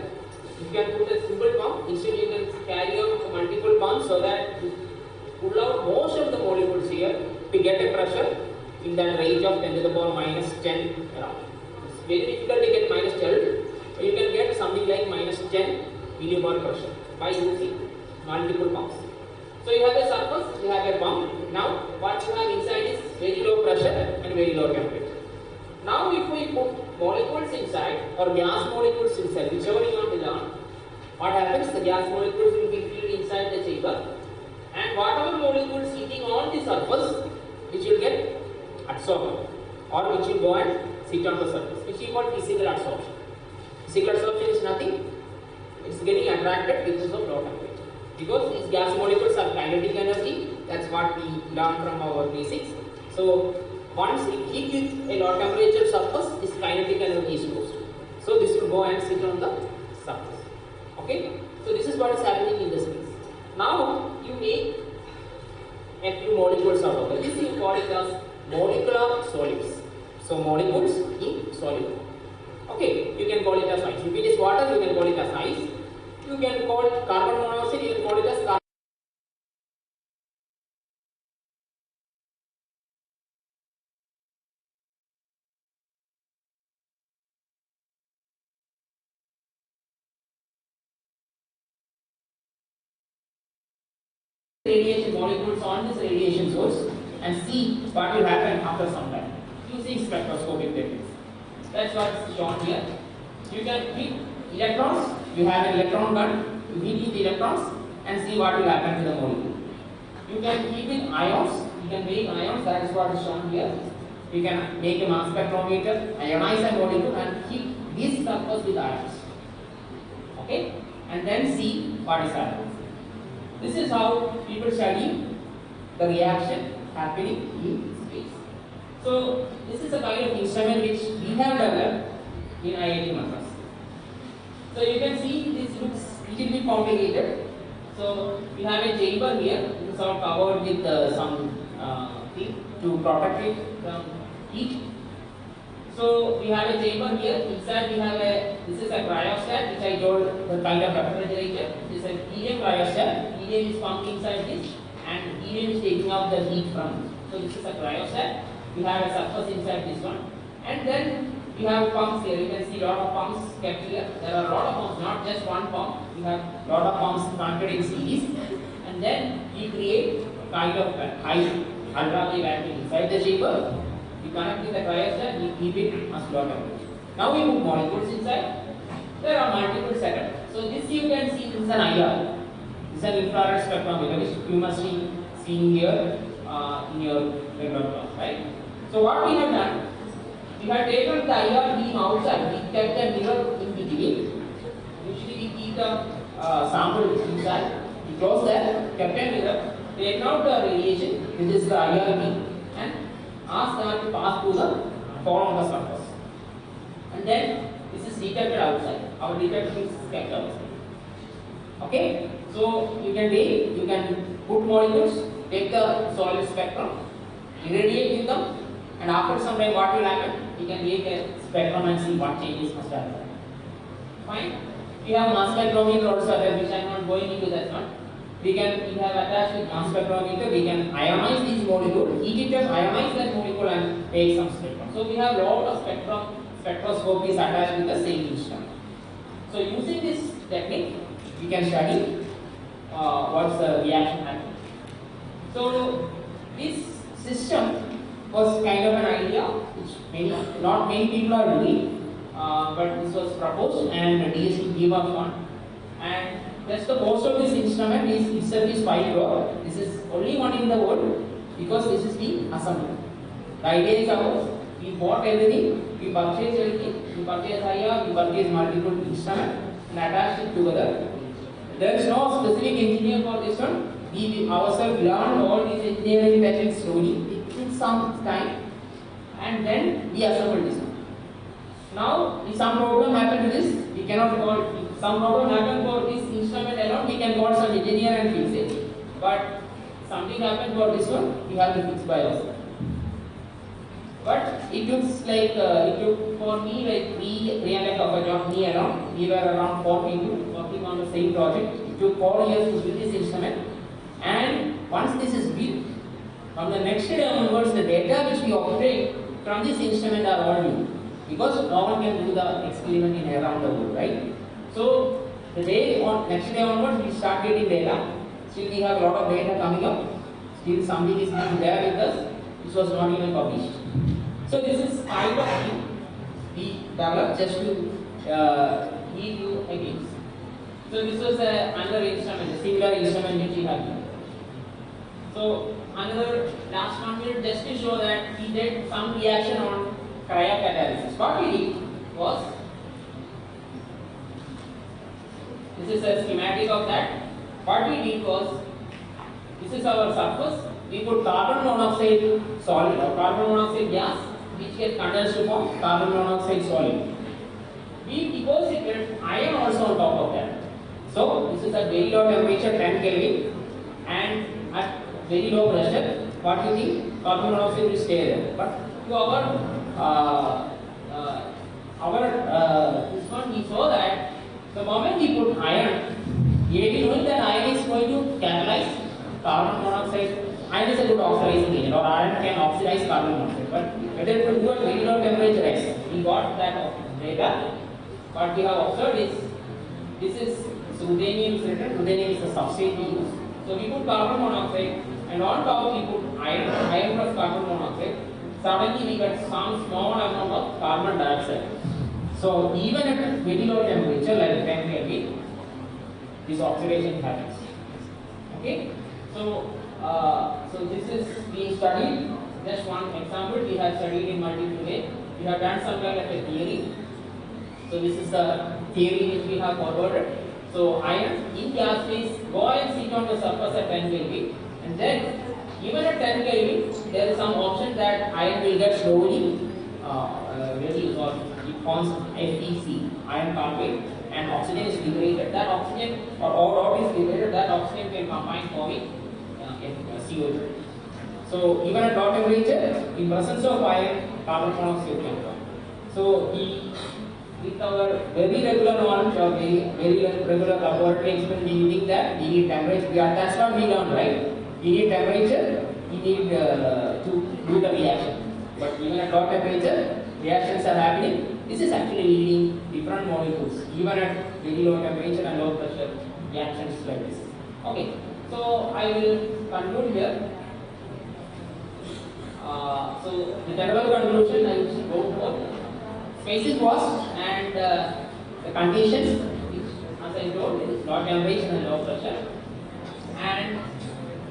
You can put a simple pump, instead you can carry out multiple pumps so that you pull out most of the molecules here to get a pressure in that range of 10 to the power minus 10 around. It's very difficult to get minus 12, but you can get something like minus 10 millibar pressure by using multiple pumps. So you have a surface, you have a pump. Now what you have inside is very low pressure and very low temperature. Now if we put molecules inside or gas molecules inside, whichever you want to learn, what happens? The gas molecules will be filled inside the chamber, and whatever molecules sitting on the surface, which will get absorbed or which will go and sit on the surface, which is called physical absorption. Physical absorption is nothing, it's getting attracted because of low temperature. Because these gas molecules have kinetic energy, that's what we learned from our basics. So once it heat with a low temperature surface, this kinetic energy is lost. So this will go and sit on the surface. Okay? So this is what is happening in the space. Now you make a few molecules out of it. This you call it as molecular solids. So molecules in solid. Okay, you can call it as ice. If it is water, you can call it as ice. You can call it carbon monoxide, you can call it as carbon. Radiation molecules on this radiation source and see what will happen after some time using spectroscopic techniques. That's what is shown here. You can heat electrons, you have an electron gun, you heat the electrons and see what will happen to the molecule. You can heat with ions, you can make ions, that is what is shown here. You can make a mass spectrometer, ionize a molecule and heat this surface with ions. Okay? And then see what is happening. This is how people study the reaction happening in space. So this is a kind of instrument which we have developed in IIT Madras. So you can see this looks a little bit complicated. So we have a chamber here. It is all covered with some thing to protect it from heat. So we have a chamber here. Inside we have this is a cryostat, which I told the kind of refrigerator. This is a helium cryostat. Helium is pumped inside this, and helium is taking out the heat from it. So this is a cryostat. We have a surface inside this one, and then we have pumps here. You can see a lot of pumps kept here. There are a lot of pumps, not just one pump. We have a lot of pumps connected in series, and then we create kind of high ultraviolet vacuum inside the chamber. We connect with the cryostat, we keep it as low temperature. Now we put molecules inside. There are multiple setups. So this you can see, this is an IR. This is an infrared spectrometer which you must be seeing here in your regular class, right? So what we have done, we have taken the IR beam outside, we kept a mirror in between. Usually we keep the sample inside, we close that, kept a mirror, take out the radiation, which is the IR beam, and ask that to pass through the fall on the surface. And then this is detected outside. Our detector is kept outside. Okay? So you can put molecules, take the solid spectrum, irradiate with them, and after some time what will happen? You can make a spectrum and see what changes must happen. Fine? We have mass spectrometer also there, which I am not going into that one. We have attached with mass spectrometer, we can ionize these molecules, heat it up, ionize that molecule and take some spectrum. So we have lot of spectroscopy is attached with the same instrument. So using this technique, we can study what's the reaction happening. So this system was kind of an idea which not many people are doing, but this was proposed and DST gave us one. And that's the cost of this instrument is itself is 5 crore. This is only one in the world because this is the assembly. The idea is ours. We bought everything, we purchased everything, we purchased IR, we purchased multiple instruments and attached it together. There is no specific engineer for this one. We ourselves learned all these engineering techniques slowly. It some time, and then we assemble this one. Now, if some problem happened to this, we cannot call, if some problem happened for this instrument alone, we can call some engineer and fix it. But something happened for this one, we have to fix by ourselves. But it took like, it took for me like 3 and a half hours of me around, we were around 4 people working on the same project. It took 4 years to build this instrument. And once this is built, from the next day onwards, the data which we operate from this instrument are all new. Because no one can do the experiment in around the world, right? So the next day onwards, we start getting data. Still we have a lot of data coming up. Still something is being there with us, which was not even published. So this is kind of thing we developed just to give you a glimpse. So this was another instrument, a similar instrument which we have here. So another last 1 minute just to show that we did some reaction on cryocatalysis. What we did was, this is a schematic of that. What we did was, this is our surface. We put carbon monoxide solid or carbon monoxide gas, which gets condensed to form carbon monoxide solid. We deposited iron also on top of that. So this is at very low temperature, 10 Kelvin, and at very low pressure. What you think? Carbon monoxide will stay there. But to this one, we saw that the moment we put iron, we knowing that iron is going to catalyze carbon monoxide. Iron is a good oxidizing agent, or iron can oxidize carbon monoxide. But whether to do at very low temperature, yes, we got that data. What we have observed is, this is ruthenium is written. Ruthenium is the substrate we use. So we put carbon monoxide, and on top we put iron plus carbon monoxide. Suddenly we get some small amount of carbon dioxide. So even at very low temperature, like 10 Kelvin, this oxidation happens. Okay, so this is being studied. Just one example, we have studied in multiple ways. We have done some kind of a theory. So this is the theory which we have forwarded. So iron in gas phase, go and sit on the surface at 10 Kelvin, and then even at 10 Kelvin, there is some option that iron will get slowly reduced, or it forms FeC, iron carbide, and oxygen is liberated. That oxygen, or O is liberated, that oxygen can combine forming CO2. So even at low temperature, in presence of iron, carbon monoxide can form. So with our very regular knowledge or very regular laboratory experiment, we think that we need temperature. That's what we learned, right? We need temperature, we need to do the reaction. But even at low temperature, reactions are happening. This is actually leading different molecules, even at very low temperature and low pressure, reactions like this. Okay, so I will conclude here. So the general conclusion I will go for. Space is vast, and the conditions, which as I told, is low temperature and low pressure. And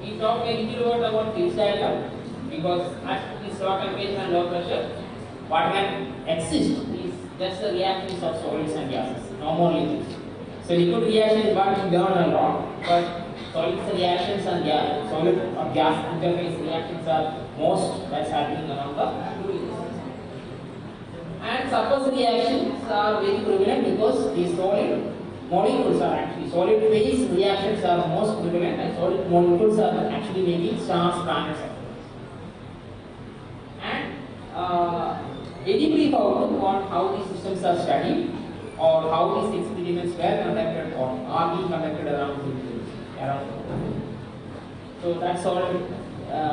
we talked a little about Gibbs diagram, because at this low temperature and low pressure, what can exist is just the reactions of solids and gases, no more liquids. So liquid reaction is what we learn a lot, but solids reactions and solid or gas interface reactions are most that's happening around the fluid. And surface reactions are very prevalent because these solid molecules are actually, solid phase reactions are most prevalent, and solid molecules are actually making stars, planets. And very brief outlook on how these systems are studied, or how these experiments were conducted or are being conducted around the world. So that's all.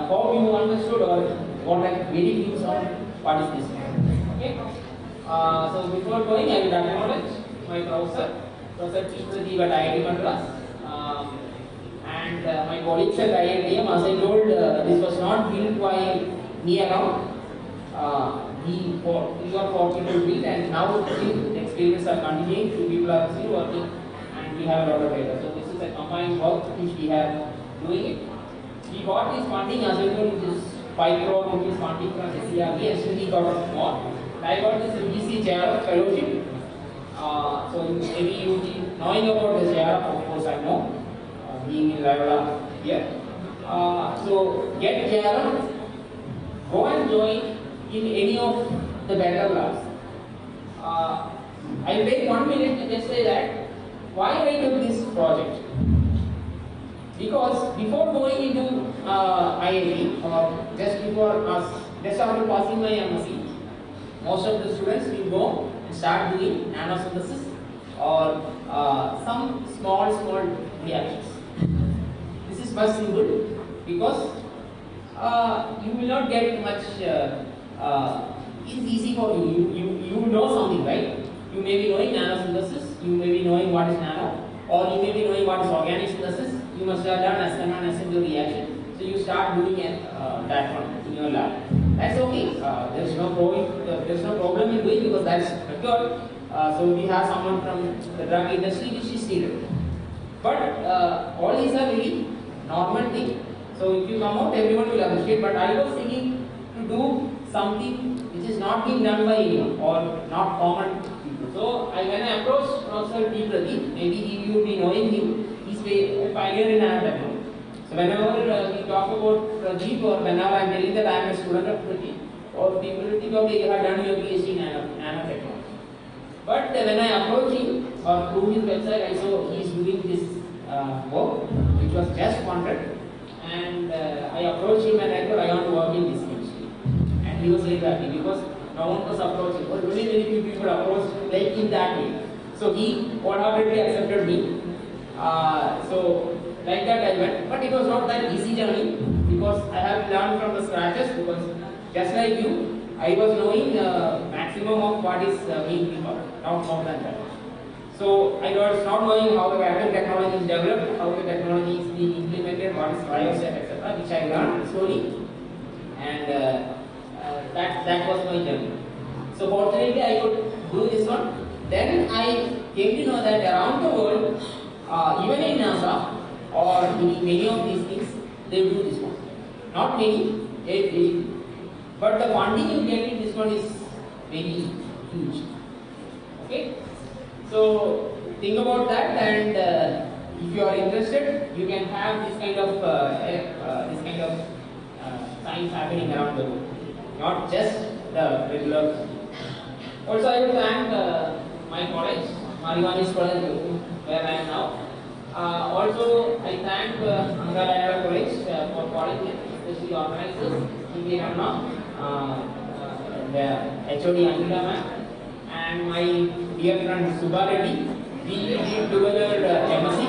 Hope you understood, or what I very views on what is this. Okay. So before going, I will acknowledge my professor, Professor T. Pradeep at IIT Madras, and my colleagues at IITM. As I told, this was not built by me alone. Three or four people built, and now the experiments are continuing. 2 people are still working, and we have a lot of data. So this is a combined work which we have doing it. We got this funding, as I told, which is 5 crore rupees funding from SCRB, and still we got more. I got this UGC chair of fellowship. So maybe you knowing about the chair, of course I know, being in Loyola here. So get chair go and join in any of the better labs. I'll take 1 minute to just say that why I took this project. Because before going into IIT or just before us, just after passing my MSc, most of the students will go and start doing nanosynthesis or some small reactions. This is much simple because you will not get much. It's easy for you. You know something, right? You may be knowing nanosynthesis. You may be knowing what is nano, or you may be knowing what is organic synthesis. You must have done SN1, SN2 reaction. So you start doing that one in your lab. That's okay. There's no problem in doing because that's procured. So we have someone from the drug industry which is needed. But all these are really normal things. So if you come out, everyone will appreciate. But I was thinking to do something which is not being done by anyone or not common people. So when I approached Professor D. Pradeep, maybe you will be knowing him. He's a pioneer in nanotechnology. So whenever we talk about Pradeep or whenever I am telling that I am a student of Pradeep, or people will think, okay, you have done your PhD in nanotechnology. But when I approached him or through his website, I saw he is doing this work, which was just wanted. And I approached him and I thought I want to work in this industry. And he was very happy because no one was approaching. Or very, very few people approached like in that way. So he wholeheartedly accepted me. So like that I went. But it was not that easy journey because I have learned from the scratches because just like you, I was knowing maximum of what is being developed, not more than that. So I was not knowing how the battery technology is developed, how the technology is being implemented, what is cryostat, etc., which I learned slowly, and that was my journey. So fortunately, I could do this one. Then I came to know that around the world, even in NASA or in many of these things, they do this one. Not many, very, but the funding you get in this one is very huge. Okay. So think about that, and if you are interested, you can have this kind of science happening around the world, not just the regular. Also, I would thank my college, Mariwani's college, where I am now. Also, I thank Andhra Loyola College for calling me, especially organizers, P.K. Ramna, the HOD Anila ma'am, and my dear friend Subha Reddy. We did together MSc.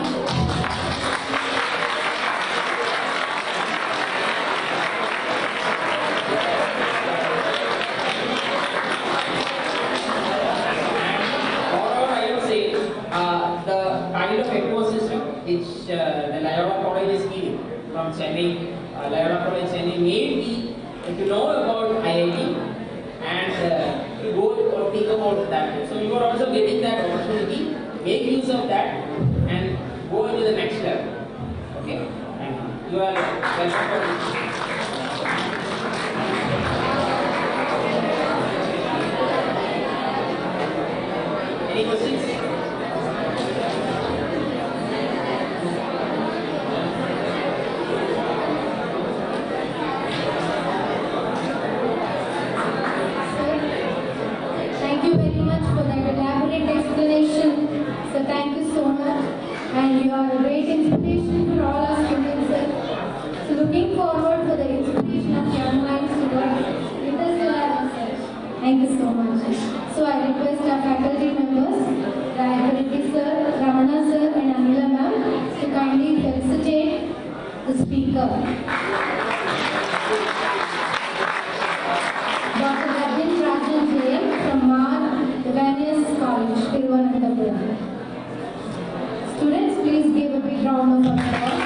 The kind of ecosystem which the Loyola College is giving from Chennai, Loyola College Chennai made me to know about IIT and to go or think about that. So you are also getting that opportunity, make use of that and go into the next level. Okay? And you are welcome for this. Any questions? Thank you very much for that elaborate explanation. So thank you so much. And you are a great inspiration for all our students. Sir. So looking forward for the inspiration of young minds to work with us in our research. Thank you so much. So I request our faculty members, Rayapalli sir, Ramana sir and Anila ma'am to kindly felicitate the speaker. Dr. Dept from College, Thiruvananthapuram. Students, please give a big round of applause.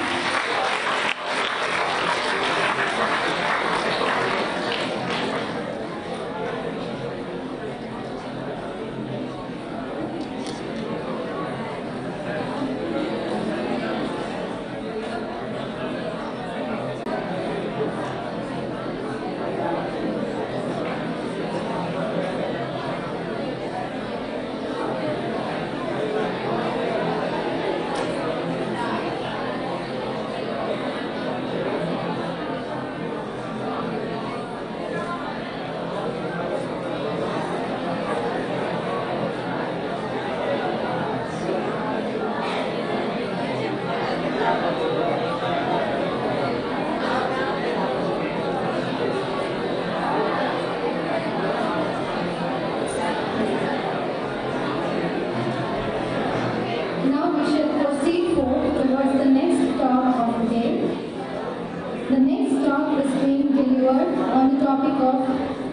word on the topic of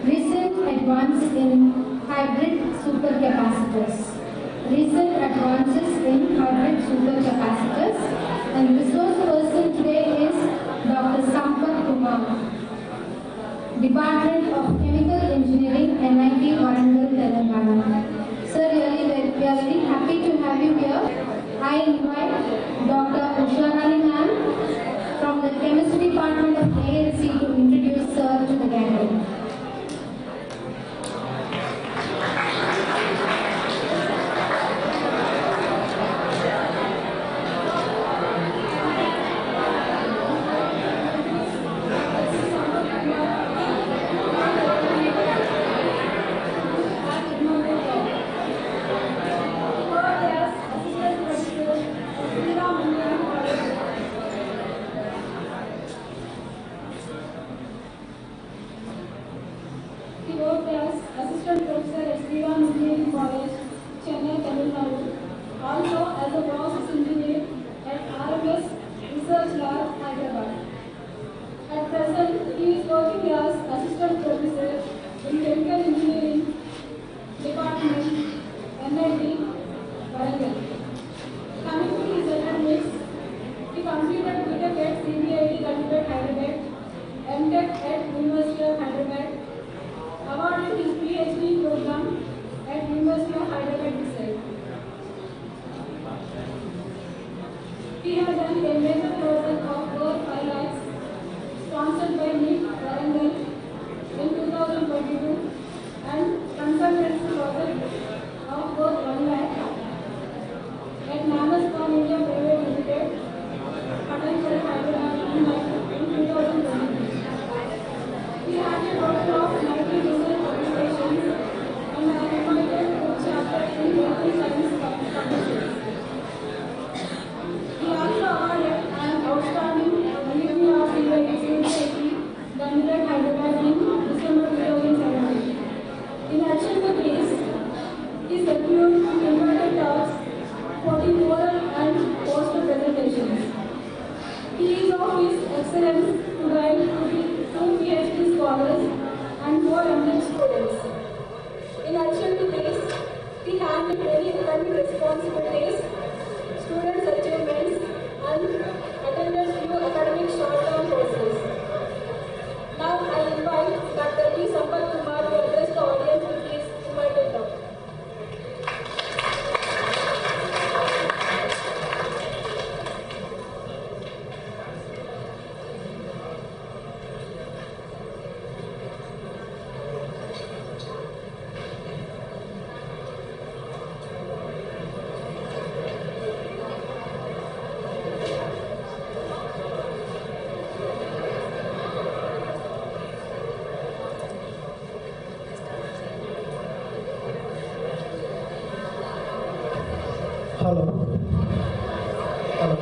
recent advance in hybrid supercapacitors. Recent advances in hybrid supercapacitors. And the resource person today is Dr. Sampat Kumar, Department of Chemical Engineering, NIT Warangal, Telangana. Sir, really, we are very happy to have you here. I invite Dr. Usharani ma'am from the Chemistry Department of ALC to introduce Sir to the gathering. He worked as Assistant Professor at Engineering College, Chennai, Tamil Nadu. Also as a process engineer at RMS Research Lab, Hyderabad. At present, he is working as Assistant Professor in Chemical Engineering Department, NIT, Warangal. Coming to his academics, he completed BTech at CBIT, Hyderabad, MTech at University of Hyderabad, awarded his PhD program at University of Hyderabad itself. He has done a major project of work highlights sponsored by NIT Warangal in 2022 and consultancy project of work 1 lakh at Namascom India Private Limited, Patanjali Hyderabad in 2022. He has a total of 90 research publications and are invited to chapter in 20 science publications. He also awarded an outstanding Alumni of CIT, Gandhidhat Hyderabad in December 2017. In addition to this, he secured invited talks, 14 oral and poster presentations. He is of his excellence to guide two PhD scholars and 4 MTech students. In addition to this, he handled many academic responsibilities, students' achievements, and attended few academic short-term courses. Now I invite Dr. V. Sampat Kumar to address the audience with his invited talk. Hello. Hello.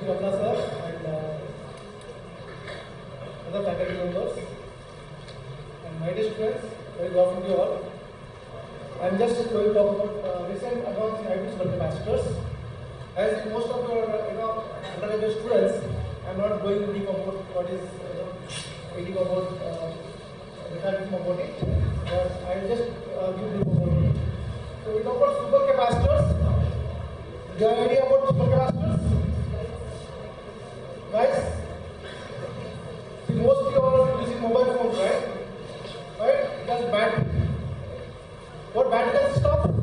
Ramna sir and other faculty members and my dear students, very good afternoon to you all. I am just going to talk about recent advanced hybrid supercapacitors. As most of your undergraduate students, I am not going to deep about what is reading about mechanism about it, but I will just give brief about it. So we talk about supercapacitors. Do you have any idea about supercapacitors? Guys, see, mostly all are using mobile phones, right? Right? It has battery. What battery consist of?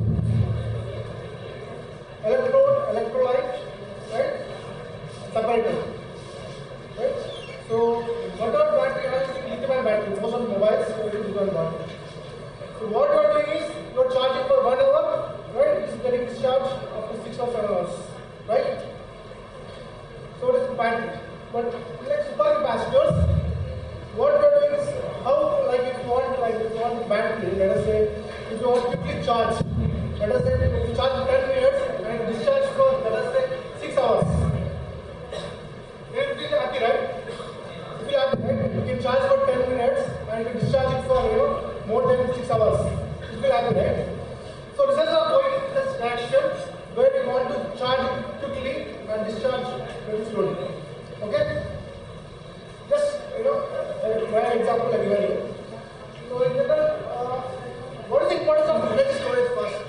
Electrode, electrolyte, right? Separator. Right? So, whatever battery has lithium-ion battery, most of the mobiles it is lithium-ion battery. So, what you are doing is you are charging for 1 hour, right? It is getting discharged. battery. But like supercapacitors, what we are doing is how, like if you want battery, let us say, if you want quickly charge, let us say if you charge in 10 minutes and discharge for, let us say, 6 hours. Then you feel happy, right? You feel happy, right? You can charge for 10 minutes and you can discharge it for more than 6 hours. You feel happy, right? So results are going in this direction where we want to charge it quickly and discharge very slowly. Okay? Just one example I given you. So in general, what is the importance of energy storage first?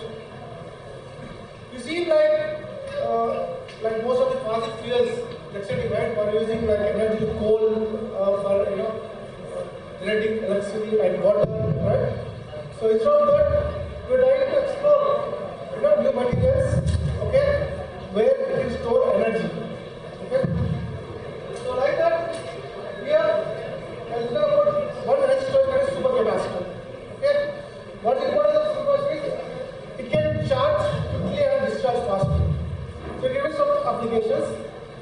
You see, like most of the fossil fuels, electricity, right? We're using like energy coal for generating electricity and water, right? So instead of that, we're trying to explore new materials, okay, where we can store energy. Okay? So like that, we are considering about one energy storage is supercapacitor. Okay? What is important of supercapacitor? It can charge quickly and discharge fastly. So give me some applications.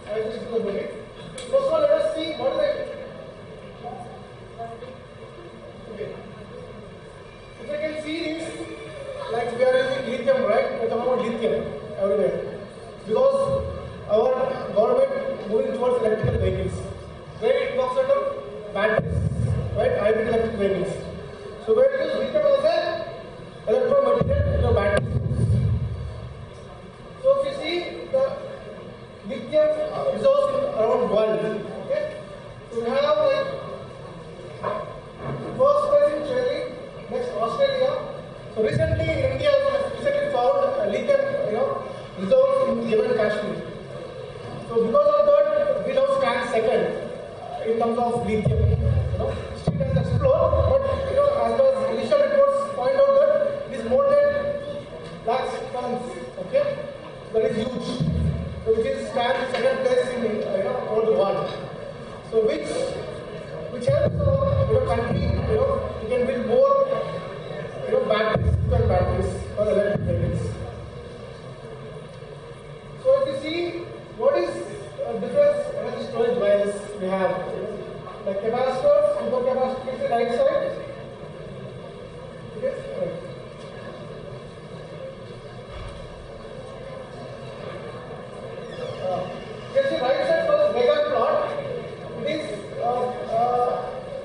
I will just go over it. First of all, let us see what is it. Okay. If you can see this, like we are using lithium, right? We are talking about lithium everywhere. Because our government moving towards electrical vehicles. Where it works out of batteries, right? Hybrid electric vehicles. So where we use lithium as an electromaterial in the batteries. So if you see the lithium resource in around world, okay? So we have like first place in Chile, next Australia. So recently India recently found lithium, reserves in Jammu and Kashmir. So because of that, we now stand second in terms of lithium. Still has explored, but as far as initial reports point out that it is more than 2 lakhs tons. Okay, that is huge. So which is stand second place in all the world. So which helps country you can build more batteries, different batteries for electric vehicles. So if you see what is different energy storage wires we have, like capacitors, supercapacitors is the right side. Okay, right. You can see right side for the Vega plot. It is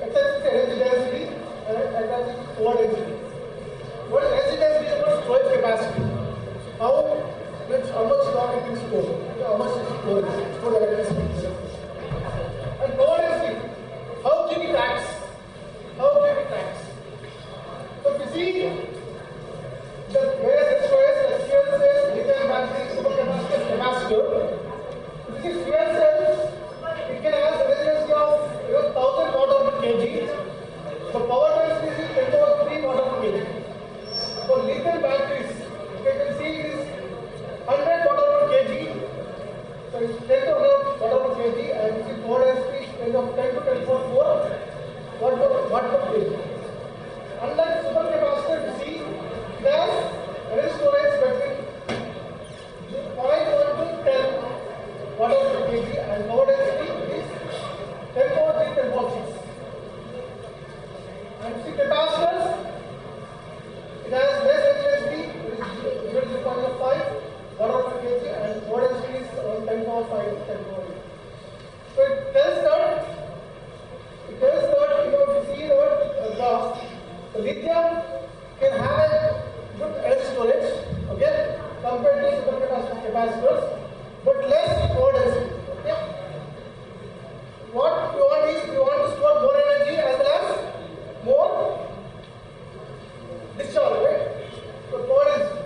x-axis energy density and x-axis power density. What is energy density is about storage capacity. How much long it can store, how much stored electricity. And power density, how big it acts. So if you see the various resistors like fuel cells, lithium battery, supercapacitor, capacitor, if you see fuel cells, it can have a resistance of 1000 watt per kg. The power density is 10 to the 3 watt per kg. For lithium batteries, you can see it is 100 watt per kg. So it's 10 to 100 watt per kg, and you see power density is 10 to 10 power 4 watt per kg. Unlike supercapacitor, you see it has energy storage between 0.1 to 10 watt per kg, and power density is 10 power 3, 10 power 6. And see capacitors, it has less energy density, it is 0.05 watt per kg, and power density is around 10 power 5, 10 power 8. So it tells that if you see the graph, the lithium can have a good energy storage, okay, compared to supercapacitor capacitors, but less power density. Okay. What we want is we want to store more energy as well as more discharge, right? So power density.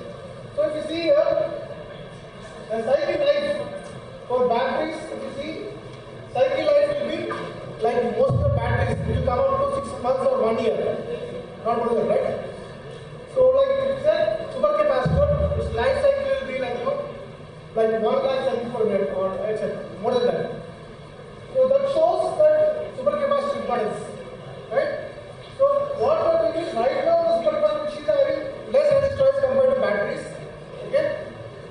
So if you see here, the cycle life for batteries, if you see, cycle life will be like most of the batteries, it will come out to 6 months or 1 year. Not more than that, right? So like if it's a supercapacitor, its life cycle will be like 1 lakh cycle per minute or etc. More than that. So that shows that supercapacitor impedance, right? So what we're doing is right now the supercapacitor machines are having less energy storage compared to batteries. Okay?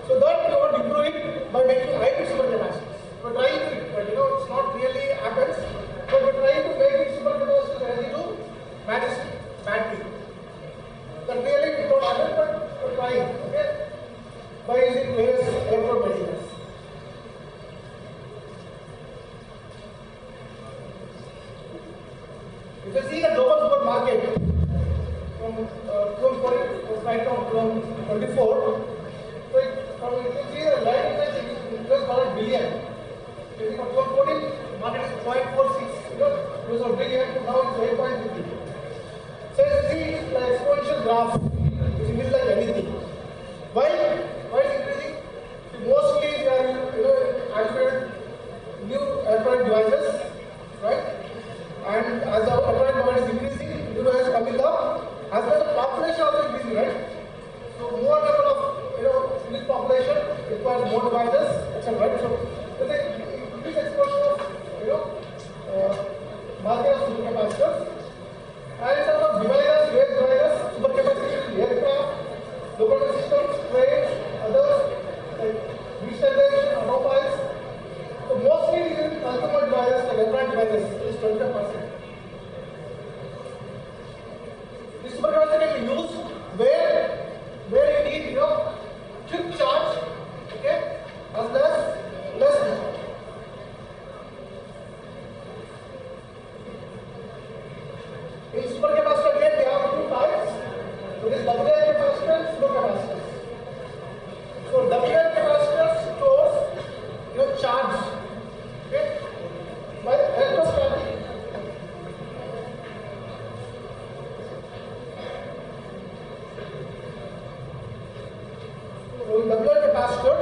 So that we want to improve it by making hybrid supercapacitors. We're trying to, but 24. So you can see the light index is just called billion. If you go 14, market is 0.46, it was a billion, now it's 8.50. So you see the exponential graph, it is like anything. Why? Why is it increasing? Mostly they are activated new electronic devices, right? And as the electronic device is increasing, new devices coming up, as well as the population also increasing, right? So more number of this population requires more devices, etc. Right? So with the increased exposure of market of supercapacitors, and in terms of devices, various devices, supercapacitor, aircraft, locomotive systems, trains, others like digitalization, automobiles. So mostly in consumer devices, like electronic devices, is 25%. This supercapacitor can be used where you need quick charge, okay, as less. In supercapacitor again we have two types. So this WL capacitor and flow capacitor. So WL capacitor stores charge, okay, by electrostatic. So in WL capacitor,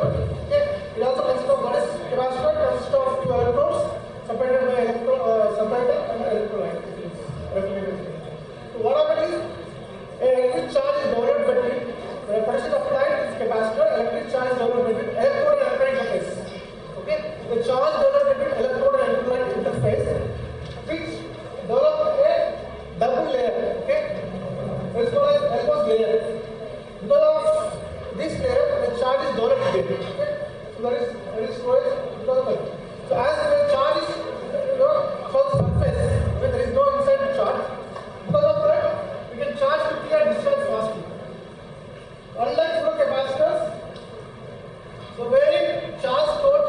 okay, it also consists of what is capacitor, consists of two electrodes separated by separator and electrolyte. So what happens is electric charge is developed between the potential applied is capacitor, electric charge is developed between electrode and electrolyte interface. Okay, the charge developed between electrode and electrolyte interface, which develop a double layer. Okay, it's called as Elmo's layer. Because of this layer, the charge is developed here. Okay, so that is storage because of that. So as the charge is from the surface, when there is no inside charge, because of that, we can charge quickly and discharge fastly. Unlike flow capacitors, so where charge stored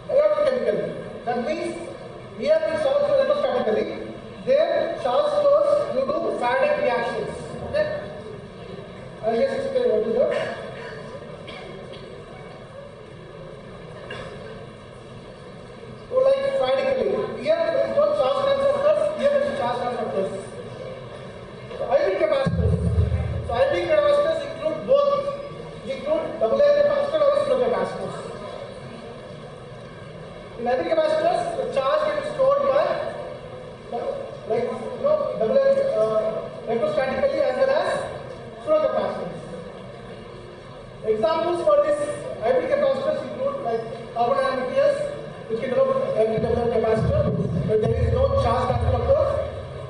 electrochemically. That means here we charge electrostatically, there charge stores due to Faraday reactions. Okay? I guess explain what is that. So like radically, here there is no charge transfer, here there is charge transfer. So IV capacitors. So IV capacitors include both. They include WL capacitor or flow capacitors. In IV capacitors, the charge can be stored by WL electrostatically as well as flow capacitors. Examples for this IV capacitors include like carbon nanomaterials, which can develop WL capacitor, but there is no charge transfer occurs.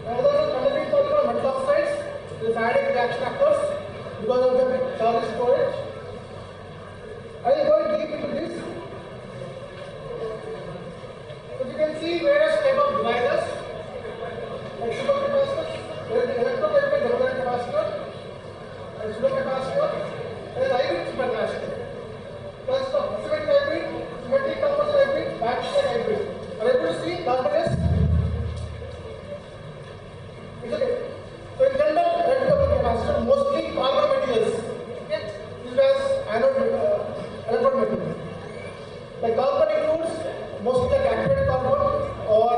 And others are conducting polymer metal oxides, the Faraday reaction occurs because of the charge storage. I will go deep into this. So you can see various type of devices, like supercapacitors, there is electrochemical development capacitor, and supercapacitor, there is IV supercapacitor. Plus the symmetric hybrid, symmetric composite hybrid, backside hybrid. Are you able to see darkness? It's okay. So in general, electrochemical capacitor, mostly carbon materials, okay, used as electrode material. Like carbon includes mostly like activated carbon or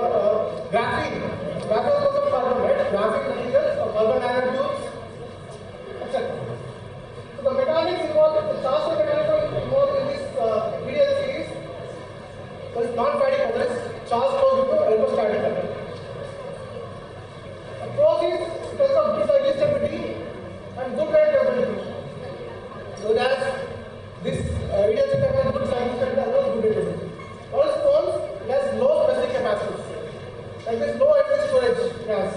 graphene. Graphene is also carbon, right? Graphene materials or carbon nanotubes, etc. So the mechanics involved, the charge mechanics involved in this PDL series, so it's non-static process, charge flows into electrostatic current. The pros is it has a good cycle stability and good rate durability. So it has this PDL system has good cycle stability as well as good rate durability. All its cons, it has low specific capacitance, like this low energy storage gas,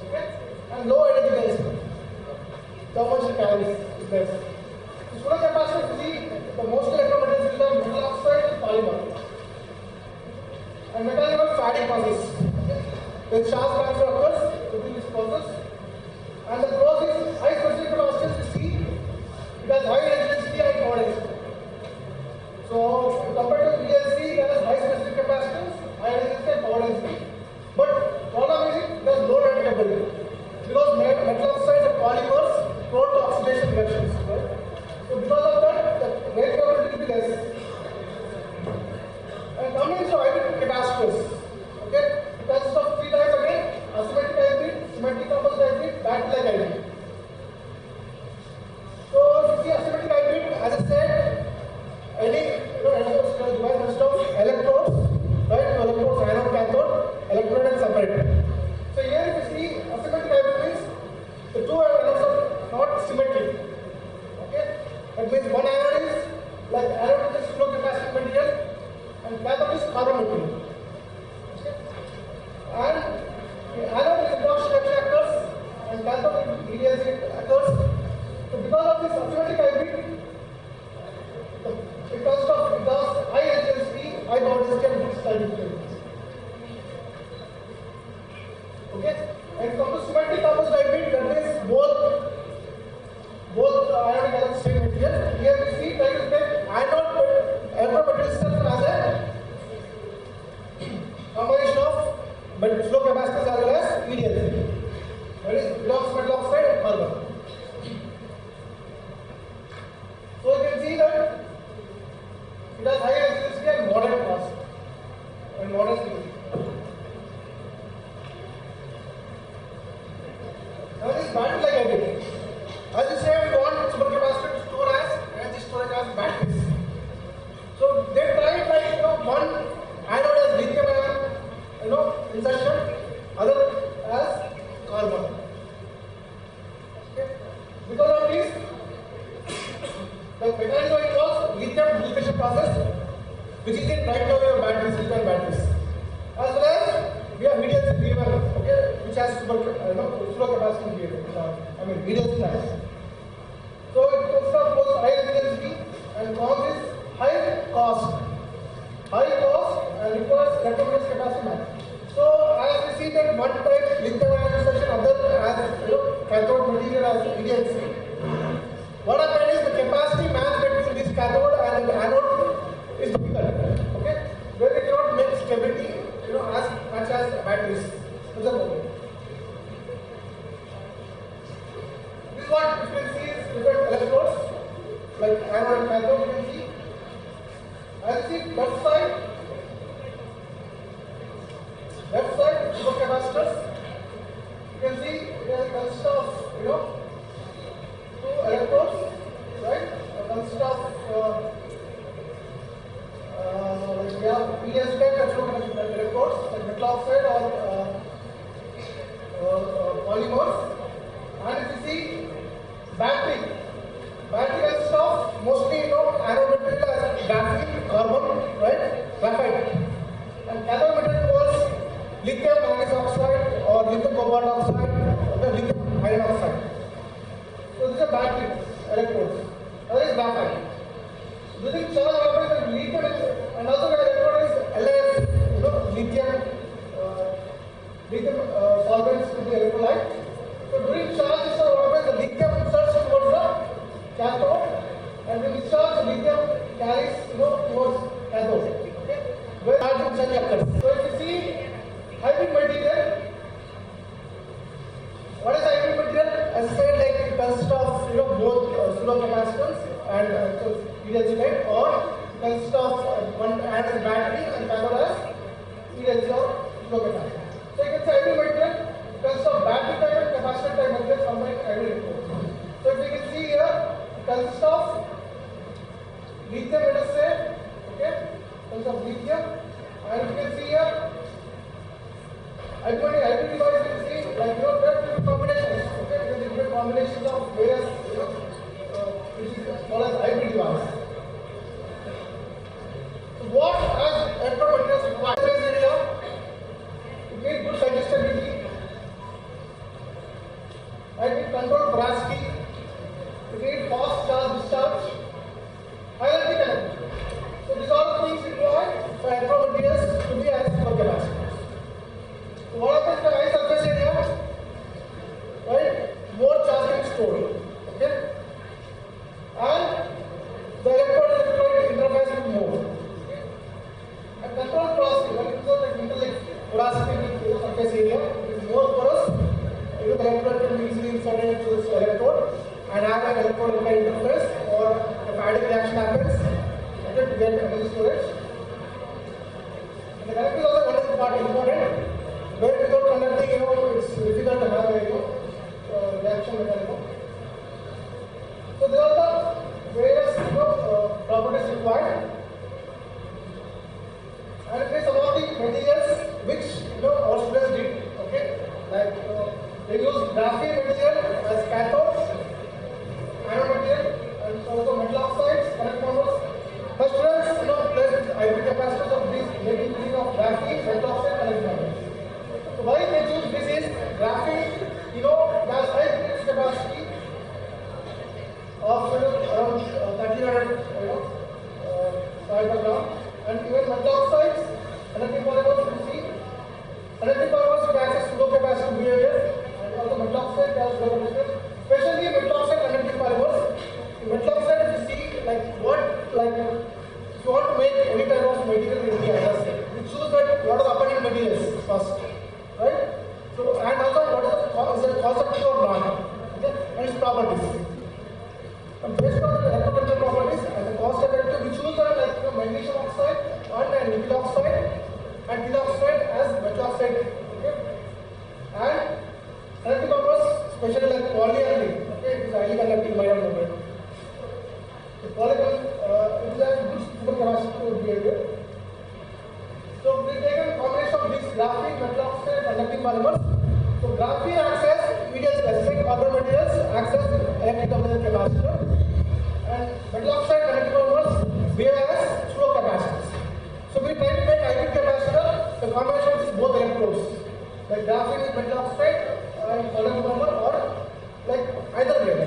okay, and low energy density. So much carries is less. The solar capacitor, you see, the most electromaterials are metal oxide and polymer. And mechanical Okay, and come to cementic composite hybrid, that means both ionic are the same material. Here we see that is the anode electrode material system as a combination of flow capacitors as well as EDLC. That is redox metal oxide and carbon. So you can see that it has high resiliency and moderate mass and moderate stability. Now this battery like hybrid. As you say, we want supercapacitor to store as energy storage as batteries. So they tried like one anode as lithium ion insertion, other as carbon. Okay. Because of this, the mechanism involves lithium duplication process, which is in right now we have batteries, lithium batteries, as well as we have EDLC behavior, okay, which has slow capacity behavior. EDLC types. So it consists of both high resiliency and causes high cost and requires electromagnetic capacity match. So as we see that one type lithium ion insertion, other as cathode material as EDLC. What happens is the capacity match between this cathode and the anode is difficult. Okay, where they cannot make stability, as much as batteries. This is what you can see is different electrodes, like anode and cathode. You can see. As you see, left side supercapacitors. You can see it consists of two electrodes, right? It consists of like we have EDLC type electrodes like metal oxide or polymers. And if you see battery consists of mostly anode material as graphene, carbon, right? Graphite. And cathode material involves lithium manganese oxide or lithium cobalt oxide or the lithium iron oxide. So these are battery electrodes. Other is graphite. During charge happens with lithium and also the electrode is LiF, lithium solvents to the electrolyte. So during charge, what happens? The lithium inserts towards the cathode, and when discharge, the lithium carries towards cathode. Okay, where charging charge occurs. So if you see hybrid material, what is hybrid material? As I said, like it consists of both pseudo capacitors and EDLC type, or consists of one as a battery and cathode as EDLC or pseudo capacitor. So you can say hybrid material consists of battery type and capacitor type material combined hybrid electrodes. So if you can see here, it consists of lithium, let us say, okay, consists of lithium, and you can see here hybrid device, you can see like there are different combinations, okay, there are different combinations of various which is called as hybrid device. So what as electrode materials required in this area? You need good cycle stability, right? You control porosity, you need fast charge discharge, high energy connectivity. So these are the things required for electrode materials to be as supercapacitors. So what happens in the high surface area? Right? More charge can be stored. Okay? And the electrode interface will move. Okay? And control porosity, what is like porosity with the surface area, it is more porous. The electrode can be easily inserted into this electrode and have an electrode interface, or if adding reaction happens, okay, to get energy storage. And the connectivity is also one part important. Where without conducting, it's difficult to have a reaction mechanism. So there are the various properties required, and there are some of the materials which our students did. Okay, like they use graphene material as cathodes, anode material, and also metal oxides, connectors. The students placed hybrid capacitors of these making using of graphene, metal oxide, connectors. So why they choose this is graphene, has high capacity of around 1300 material in the other side. It shows that what are the abundant materials first, right? So, and also what is the concept or not, okay? And its properties. And based on the electrochemical properties and the cost effective, we choose like magnesium oxide and nickel oxide and tin oxide as metal oxide, okay? And electric compounds, especially like polyethylene, okay? It is highly conducting iron movement. The polyethylene, it is a good supercapacitor behavior. So we take a combination of these graphene, metal oxide, conducting polymers. So graphene acts as EDS specific, other materials acts as electric capacitor, and metal oxide conducting polymers behave as pseudo capacitors. So we try to make hybrid capacitor, the combination of these both electrodes, like graphene with metal oxide and conducting polymer, or like either way.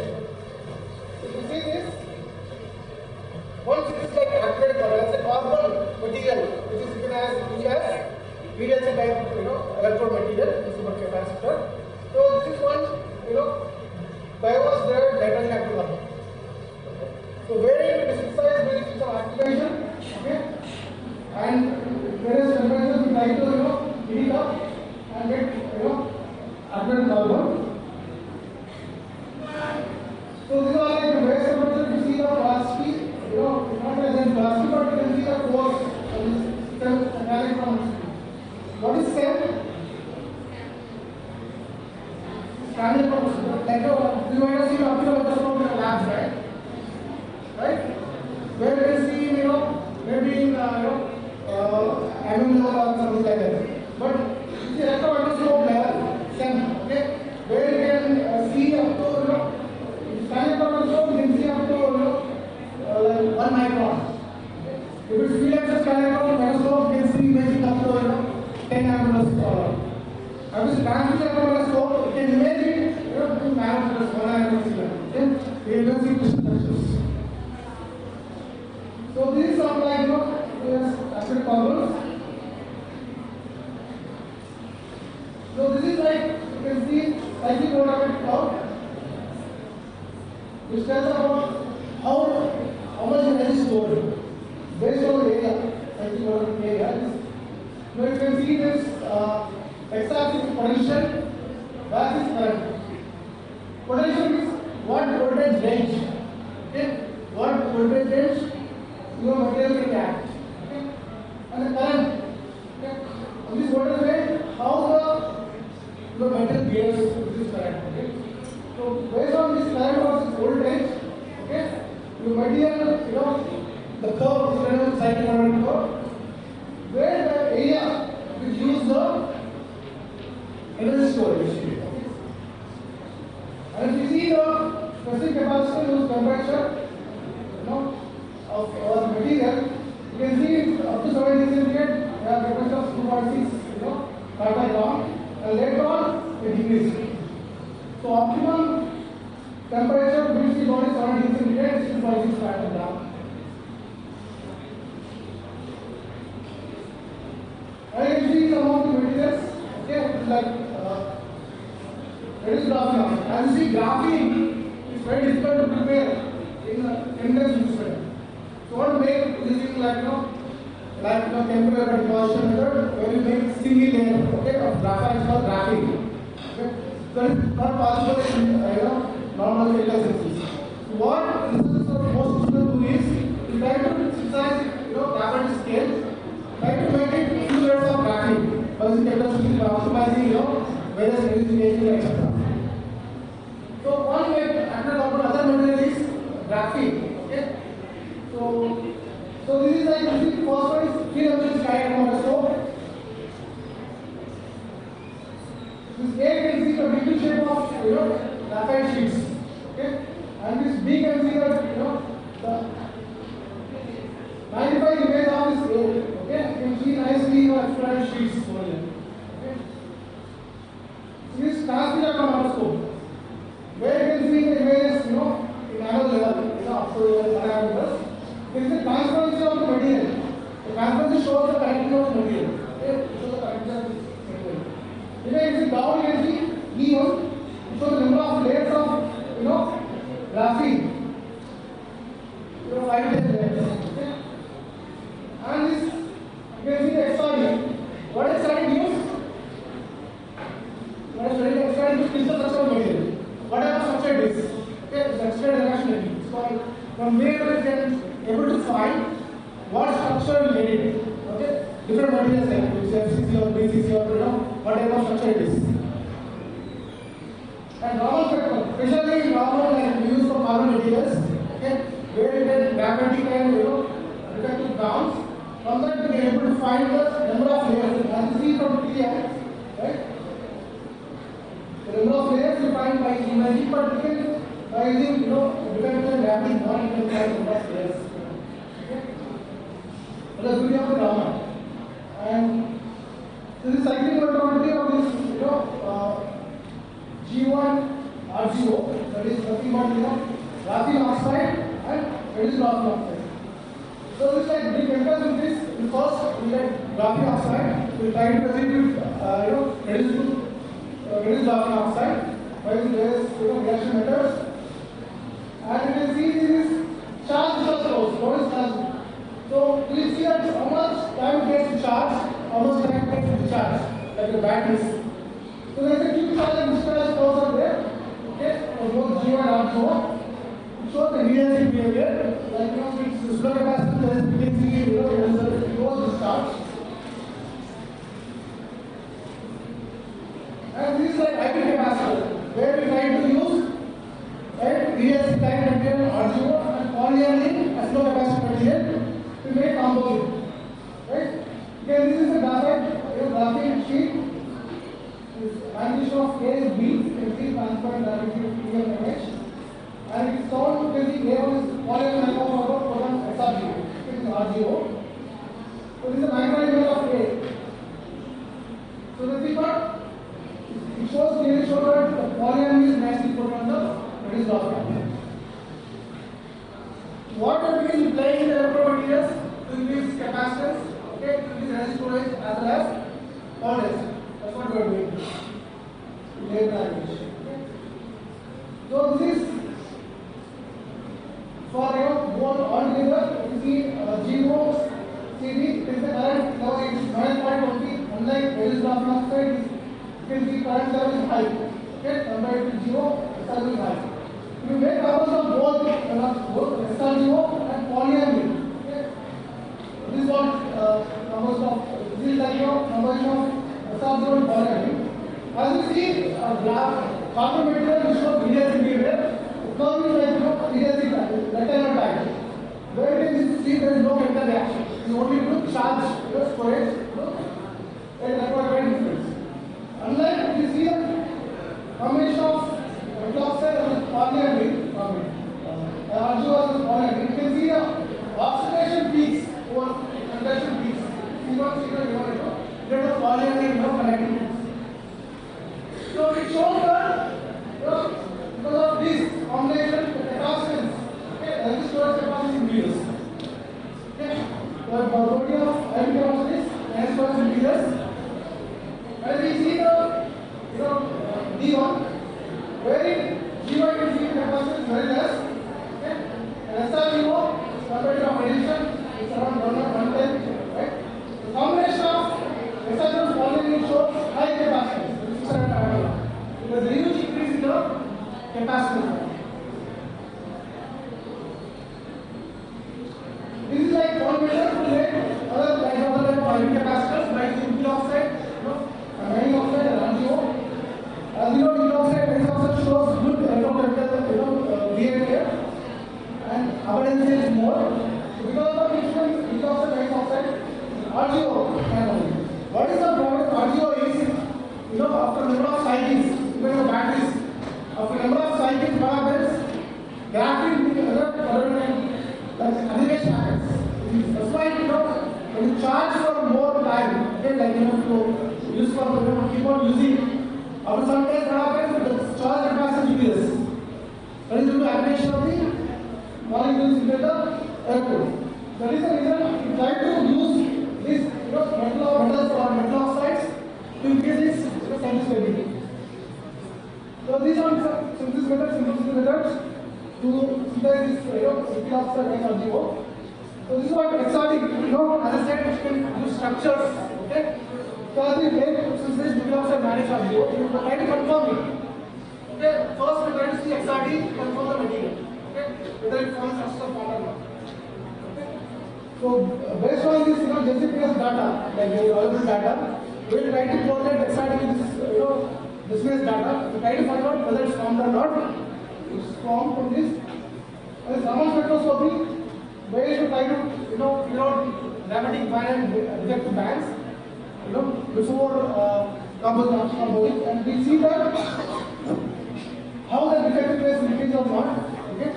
If you see this, once it is like activated for as a carbon material, which is given as VDLC type, electrode material, the supercapacitor. So this is one, bios there nitrogen active one. So wherein it is synthesized with system activation, okay, and various temperatures we try to heat it up and get activated carbon. So these are like the various temperatures you see the velocity. Not as in velocity, but you can see the force of this metallic from what is said? Standard force. Like you might have seen optical from the labs, right? Right? Where you can see, maybe in Andhra Loyola or something like that. But this is electromicroscope level, okay? Where you can see up to, standard microscope, you can see up to like 1 micron. If it's field access microscope, you can see imaging up to 10 nanometers. If it's transmission microscope, you can imagine 2 nanometers, 1 nanometer. Okay? You can see crystal structures. So these are like acid compounds. So this is like you can see cyclic order curve, which tells about how much energy is stored based on the area, cyclic order area. Now you can see this x-axis is potential, y-axis is current. Potential is what voltage range, okay? What voltage range your material can act, okay? And the current, okay? On this voltage range, how the metal behaves with this current, okay? So based on this current versus voltage, okay, your material, the curve is kind of cyclic order curve, where the area will use the energy storage. Okay? And if you see the specific capacity use temperature, of our material, you can see up to 70 centigrade, we have temperature of 2.6, long, and later on it decreases. So optimum temperature which is only 70 centigrade is 2.6 fathom down. And you see some of the materials, okay, like there is graphene. As you see, graphene is very difficult to prepare in a chemical system. So what make using chemical deposition method, where you make single layer, okay, of graphite called graphene. Okay, so it's not possible in normal chemical synthesis. So what researchers are most interested do is try to synthesize graphite scale, try to make it few layers of graphene, for this chemical synthesis by optimizing various reducing etc. So one way other material is graphene. Okay. So this is like this first one is 3 dimensional microscope. This A can see the big shape of graphite sheets. Okay, and this B can see the magnified image of this A. Okay, you can see nicely extract sheets over here. Okay, so this transmission microscope, where you can see the images in nano level, up to 1 nanometers. There is a transparency of the material. The transparency shows the conductivity of the material. Okay, it shows the conductivity of the material. If I see down, you can see E1. It shows the number of layers of graphene. 5 layers. Okay, and this You can see the external. What is external use? What is external use? Crystal structure material. What type of structure it is? Okay, it's external direction. So from where we can able to find what structure we need. Okay, different materials like FCC or BCC or what type of structure it is. And normal factor, especially normal like we use for carbon materials, okay, where it has magnetic and effective grounds. From that we are able to find the number of layers. As you see from here, right? The number of layers we find by imaging, but we can by using different gravity model we can find the number of layers. Okay. So the beauty of the grammar. And this is cycling methodology of this G1 RGO, that is nothing but graphene oxide and reduced graphene oxide. So this like big chemicals in this. First we get graphene oxide. We try to reduce graphene oxide by various reaction methods. And you can see this is charge plus loss. What is charge? So we see that how much time it takes to charge, how much time it takes to discharge, like the batteries. So there is a quick charge and discharge curves are there. Okay, for both G1 and R2. It shows the realistic behavior. Like with slow capacitor, you can see there is a low discharge. And this is like IP capacitor, where we try to use realistic type material RGO and polyethylene as low capacitor material to make composite. Right? Again, this is a graphene sheet. Magnitude of A is B, you can see transparent gravity of image. And its sound, you can see A1 is polyethylene proton SRGO, it is RGO. So this is a magnetic image of A. So the thing part, it shows clearly that the polyethylene is nicely put on the reduced graphene. What we are doing is playing in the electromaterials to increase capacitance, okay, to increase resistance storage as well as power density. That's what we are doing. So this is for both all together. You see GO CD is the current level is 9.20. Unlike reduced graphene oxide, you can see current level is high. Okay, compared to GO, SRGO is high. You make numbers of both SRGO and polyethylene. Okay, this is what numbers of this is like numbers of SRGO and polyethylene. As you see, carbon material is shown realistic behavior. Curve is like realistic rectangular type. Where you can see there is no chemical reaction. You only do charge storage and required difference. Unlike if you see a combination of metal oxide and polyethylene, RGO and polyethylene, you can see the oxidation peaks or conduction peaks. C1, there are polyethylene connecting peaks. So it shows that because of this combination, the capacitance, okay, energy storage capacity increases. Okay, the body of energy capacity is energy storage increases. And we see the D1, wherein G1 can see the capacity is very less. Okay, and SRGO compared to addition, it's around 110. Right, the combination of SRGO and polyethylene shows high capacity. Because there is huge increase in the capacity. This is like polymer to make other polymer capacitors like nickel oxide, iron oxide, and RGO. As you know, nickel oxide shows good electrochemical behavior and abundance is more. So because of which one nickel oxide, iron oxide, RGO can only. What is the problem? RGO is after number of cycles, even the batteries, after number of cycles, what happens? Graphene annihilation happens. That's why when you charge for more time, okay, like to use for keep on using. After some time, what happens? The charge capacity decreases. That is due to annihilation of the molecules in the airport. That is the reason we try to use this metals or metal oxides to increase its stability. So these are synthesis methods to synthesize this nickel oxide and RGO. So So this is what XRD, as I said, it can use structures, okay? So as we make, since this becomes a managed RGO, we try to confirm it. Okay, first we try to see XRD, confirm the material, okay? Whether it forms as a form or not. Okay? So based on this, JCPS data, like the available data, we will try to correlate XRD with this, this data. We try to find out whether it's formed or not. It's formed from this. And thermal spectroscopy, where you try to figure out dramatic band and rejective bands, before composite, and we see that how the defectiveness increases or not. Okay,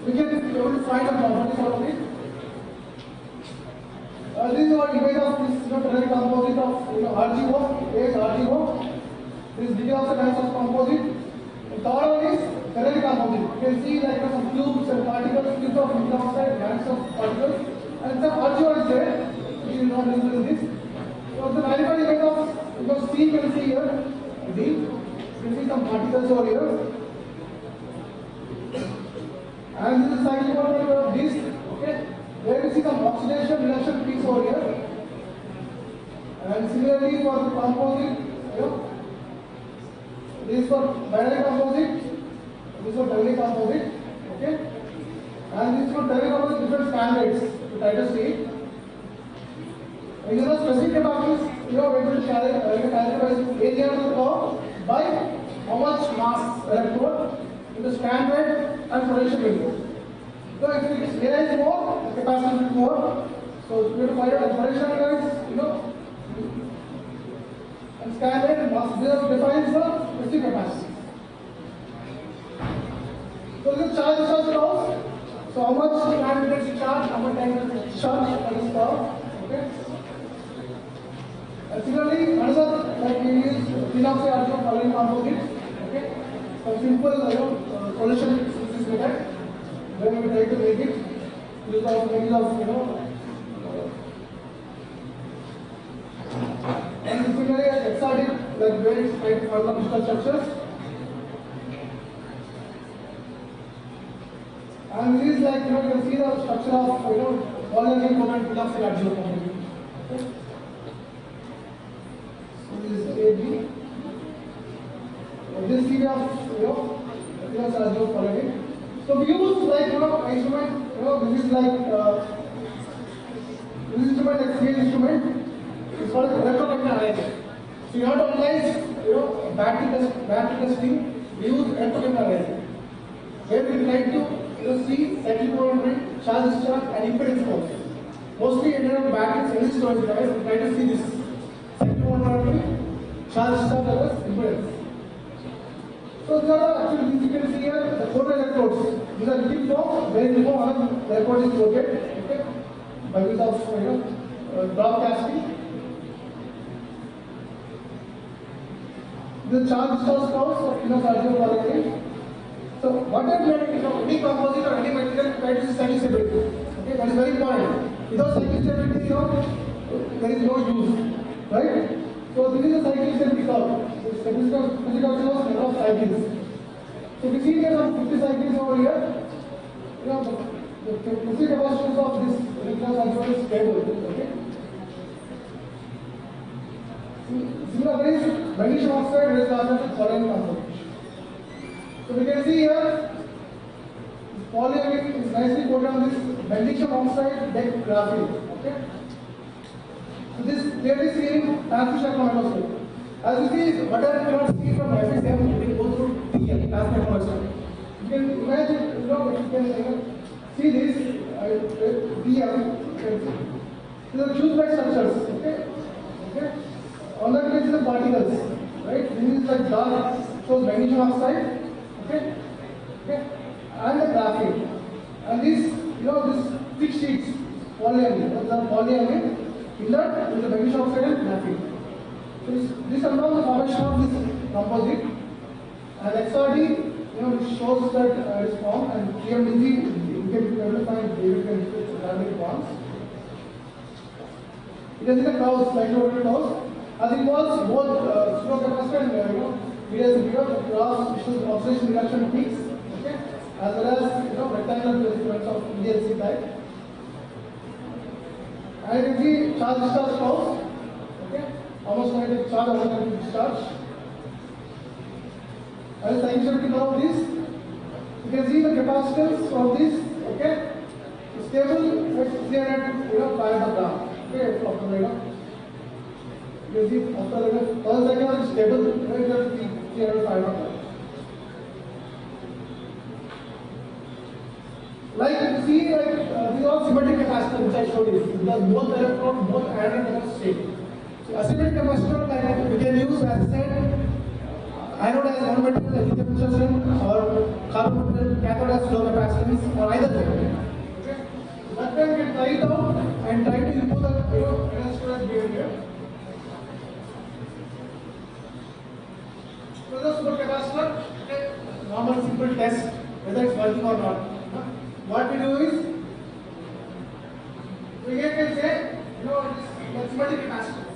we can be able to find a properties out of it. This is our image of this ternary composite of RGO, A is RGO. This is decay of composite. The third one is ternary composite. You can see like some cubes and particles, cubes of nickel oxide, bands of particles, and some RGO is there, which is not visible in this. So the magnified image of C, you can see here, D, you can see some particles over here. And this is cyclic orbital of this, okay, where we see some oxidation reduction peaks over here. And similarly for the composite, this is for binary composite, this is for ternary composite, okay, and this is for ternary composite different standards to try to see. Specific capacitance, we are able to categorize area of the curve by how much mass electrode in the standard and potential window. So if area is more, the capacitance is more. So we have to find out the potential window is, and standard mass defines the specific capacity. So this charge discharge curve. So how much time it takes to charge, how much time it takes to charge for this curve. Okay. Similarly, another like we use phenoxy coloring composites. Okay, some simple solution synthesis method where we try to make it use of and similarly XRD like where it's trying to form the crystal structures. And this is like you can see the structure of polyethylene component phenoxy component. Okay. This is AB. This is so we use like instrument. This is like this instrument like CL instrument. It's called electromagnetic array. So you have to analyze battery testing. We use electromagnetic array. Where we try to see cyclic current, charge discharge, and impedance curves. Mostly in batteries, energy storage device, we try to see this. Charge discharge impedance. So these are actually things you can see here, the photo electrodes. These are little form, where one electrode is located, okay, by means of drop casting. The charge discharge curves of cardiopolymeric. So whatever any composite or any material try to see cyclic stability. Okay, that is very important. Without cyclic stability, there is no use, right? So this is a cyclic stability curve. This physical shows number of cycles. So we see here some 50 cycles over here. The physical capacitance of this electron is stable. Okay. Similar is magnesium oxide is also following component. So we can see here polyamide is nicely coated on this magnesium oxide Dept graphene. Okay. So this clearly seen in transmission microscope. As you see, whatever you cannot see from FSM, we will go through DM, transmission microscope. You can imagine, you can see this DM. These are tube-like structures. Okay. Okay. On that page is the particles, right? This is like dark, shows magnesium oxide. Okay. Okay. And the graphene. And this, this thick sheets, polyamide. These are polyamide. In that, with the magnesium oxide and graphene. So this allows the formation of this composite. And XRD, which shows that it's formed, and TMDG, you can be able to find dynamic bonds. It is in the curves, like curves. As it was both pseudocapacitor and PSB, cross issues oxidation reduction peaks, okay, as well as rectangular placements of ELC type. And you can see charge discharge curve. Okay, how much kinetic charge, how much kinetic discharge. And sinusoidal curve of this. You can see the capacitance of this. Okay, stable at 300 500 gram. Okay, after you see after the first cycle is stable, it is 300 500. Like you see, these are symmetric capacitors which I showed you. Because both electrode, both iron and state. So asymmetric capacitor, like we can use as I said, anode as one material, lithium junction, or carbon material, cathode as low capacitance, or either way. Okay. That way we can try it out and try to improve the energy storage behavior. So the supercapacitor, okay, normal simple test whether it's working or not. What we do is, we can say, it's symmetric capacitor.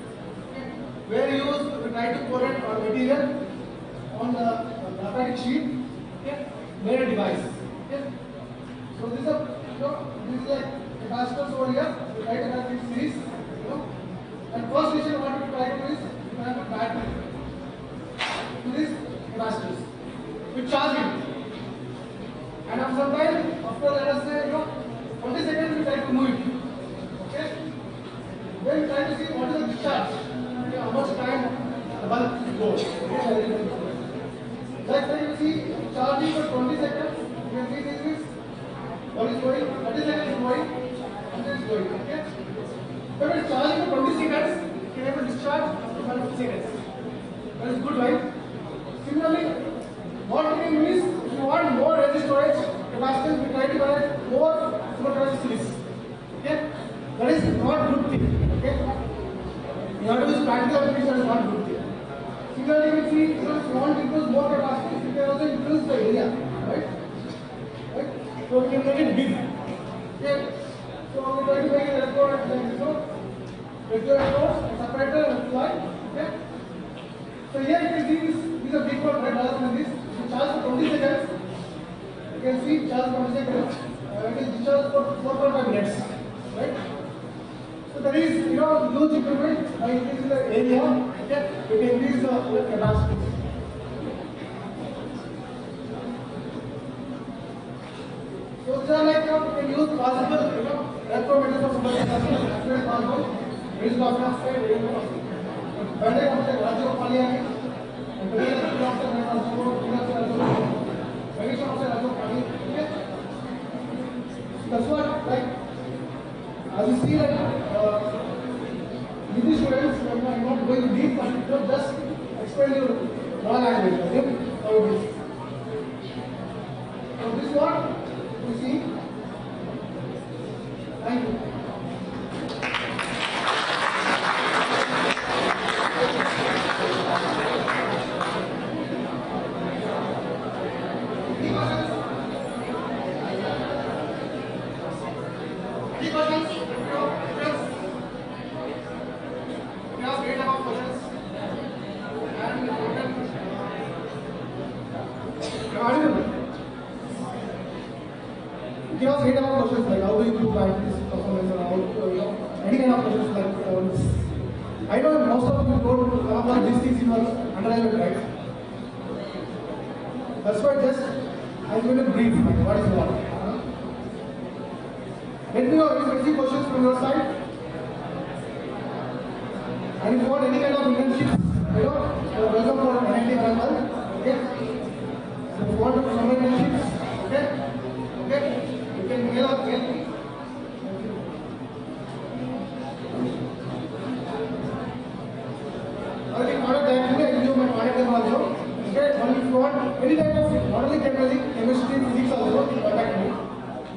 Okay. Where we try to correct our material on the graphite sheet, okay, made a device. Okay. So this is like capacitors over here. We try to have this series. And first station what we try to do is we have a battery to these capacitors. We charge it. And after some time, after let us say 20 seconds, we try to move it. Okay? Then we try to see what is the discharge. Okay, how much time the bulb goes. Okay? That's why you see charging for 20 seconds. You can see this is what is going, 30 seconds is going, and then it's going. Okay? So when it's charging for 20 seconds, you can have a discharge after 50 seconds. That is good, right? Similarly, what we can do is, if you want more energy storage capacitance, we try to connect more supercapacitor series. Okay? That is not good thing. Okay? You have to use practical application, that is not good thing. Similarly, we see, if you want to increase more capacitance, you can also increase the area. Right? Right? So we can make it big. Okay? So we try to make it electrode regular electrodes, a separator, and apply. Okay? So here you can see this is a big one, right? Rather than this. Charge for 20 seconds. You can see charge for 20 seconds. It is discharged for 4.5 minutes. Right? So there is huge improvement by increasing the area. Okay? You can increase the capacity. So these are like you can use possible electrometers for supercapacitor as well as possible. There is carbon oxide, there is no oxide. Battery oxide, radio polyamide. That's what, like, as you see, like, with these students, I'm not going deep, but just explain your non-language, okay? How it is. So this is what you see. Thank you. You can also read about questions like how do you improve practice performance or how any kind of questions like I know most of you don't come across these things in your undergraduate, right? That's why just I'm going to brief what is what. Let me know if you see questions from your side. And if you want any kind of internships, you're welcome for NIT Bangalore. Okay? So if you want to some internships, okay? Okay? You can mail up me. Or you can contact directly, I will give you my contact number also. Okay? Or if you want any type of not only chemistry, physics also, contact me.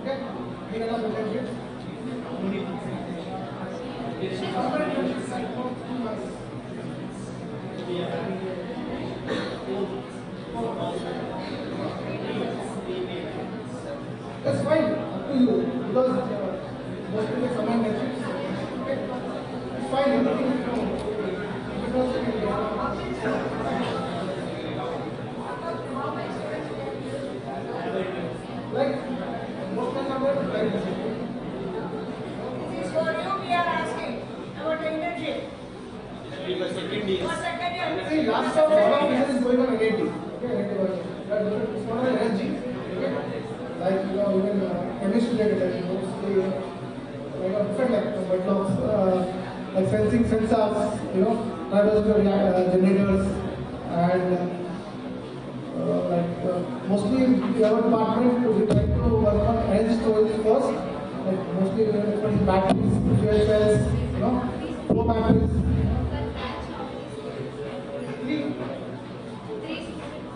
Okay? Any kind of internships. That's fine, up to you, because most people combine metrics. Okay? It's fine, everything is fine. Like, most of the numbers, like this. This is for you, we are asking. See, last of one of this is going on NAT. Okay, it's not an energy. Okay, like even chemistry related, different like blocks, like sensing sensors, diversity generators, and mostly in our department we try to work on energy storage first. Like mostly different batteries, fuel cells, flow batteries.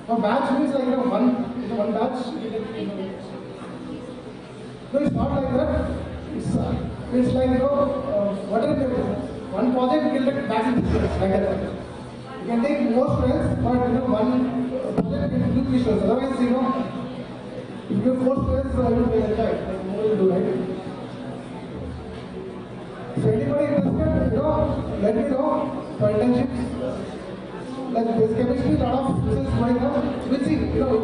A batch means like one batch. No, it's not like that. It's like whatever one project will get batch in pieces like that. You can take more strengths, but one project will do pieces. Otherwise, if you force strengths, you will be like more will do right. So anybody interested, let me know for internships. Like this chemistry, lot of this is going on. We'll see. Even I'll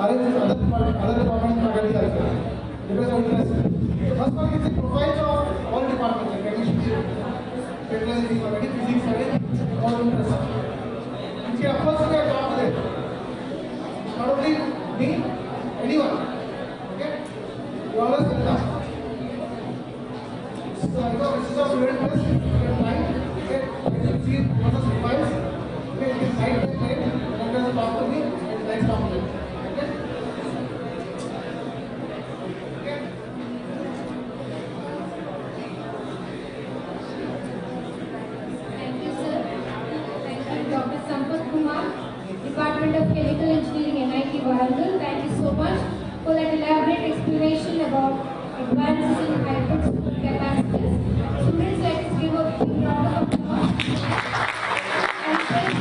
arrange other department faculty also. Depends on interest. First one is the profiles of all departments, like chemistry, chemistry, physics, and all interest. You can of course get talk to them. Not only me, anyone. Okay? You always get that. So this is a student test. You can try. Okay? You can see what the profiles. Okay, you can write their name, and then talk to me, and then talk to them. Okay? Okay? Thank you, sir. Thank you, Dr. Sampath Kumar, Department of Chemical Engineering, NIT Warangal. Thank you so much for that elaborate explanation about advances in hybrid capacitors. Students, let's give a big round of applause. And friends,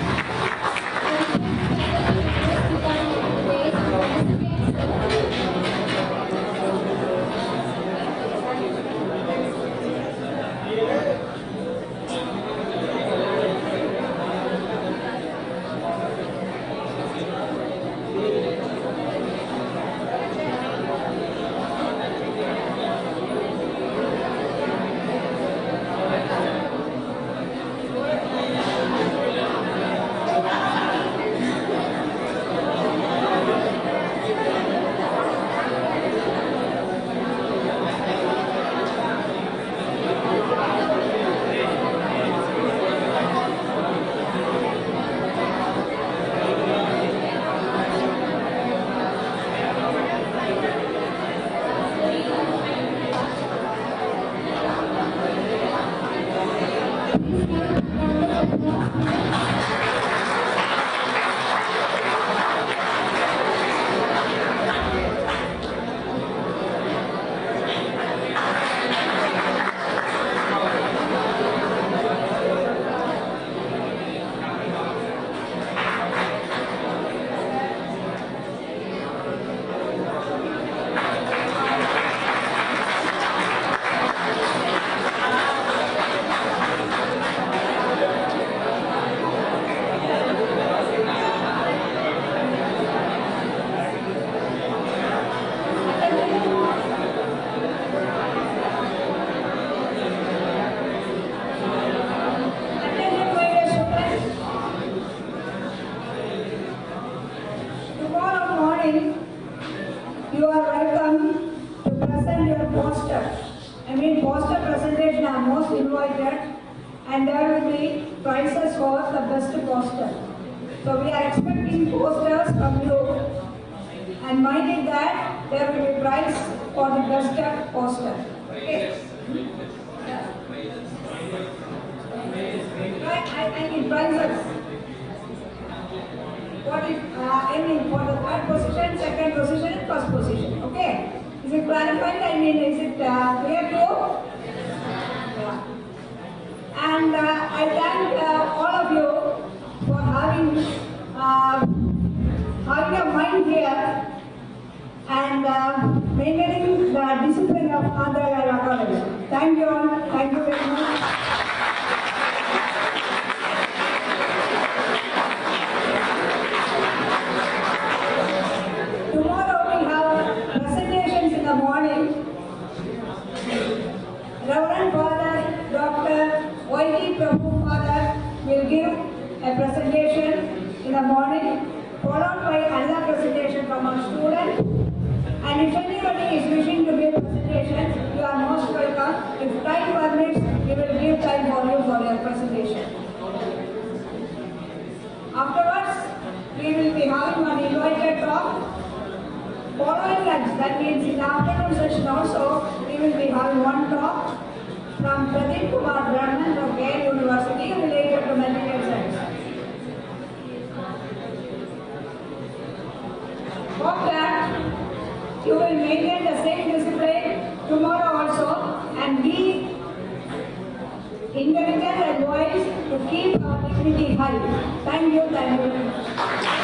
you are welcome to present your poster. Poster presentation are most invited, and there will be prizes for the best poster. So we are expecting posters from you, and minding that there will be prize for the best poster. Okay. I need prizes. What is for the third position, second position, first position. Okay. Is it clarified? Is it clear to you? Yeah. And I thank all of you for having a mind here and maintaining the discipline of Andhra Loyola College. Thank you all. Thank you very much. Tomorrow we have presentations in the morning. the morning, followed by another presentation from our student. And if anybody is wishing to give presentation, you are most welcome. If time permits, we will give time for you for your presentation. Afterwards, we will be having one invited talk. Following lunch, that means in the afternoon session also, we will be having one talk from Pradeep Kumar Brahman from Yale University related to material science. Hope that you will maintain the same discipline tomorrow also and be intelligent and wise to keep our dignity high. Thank you.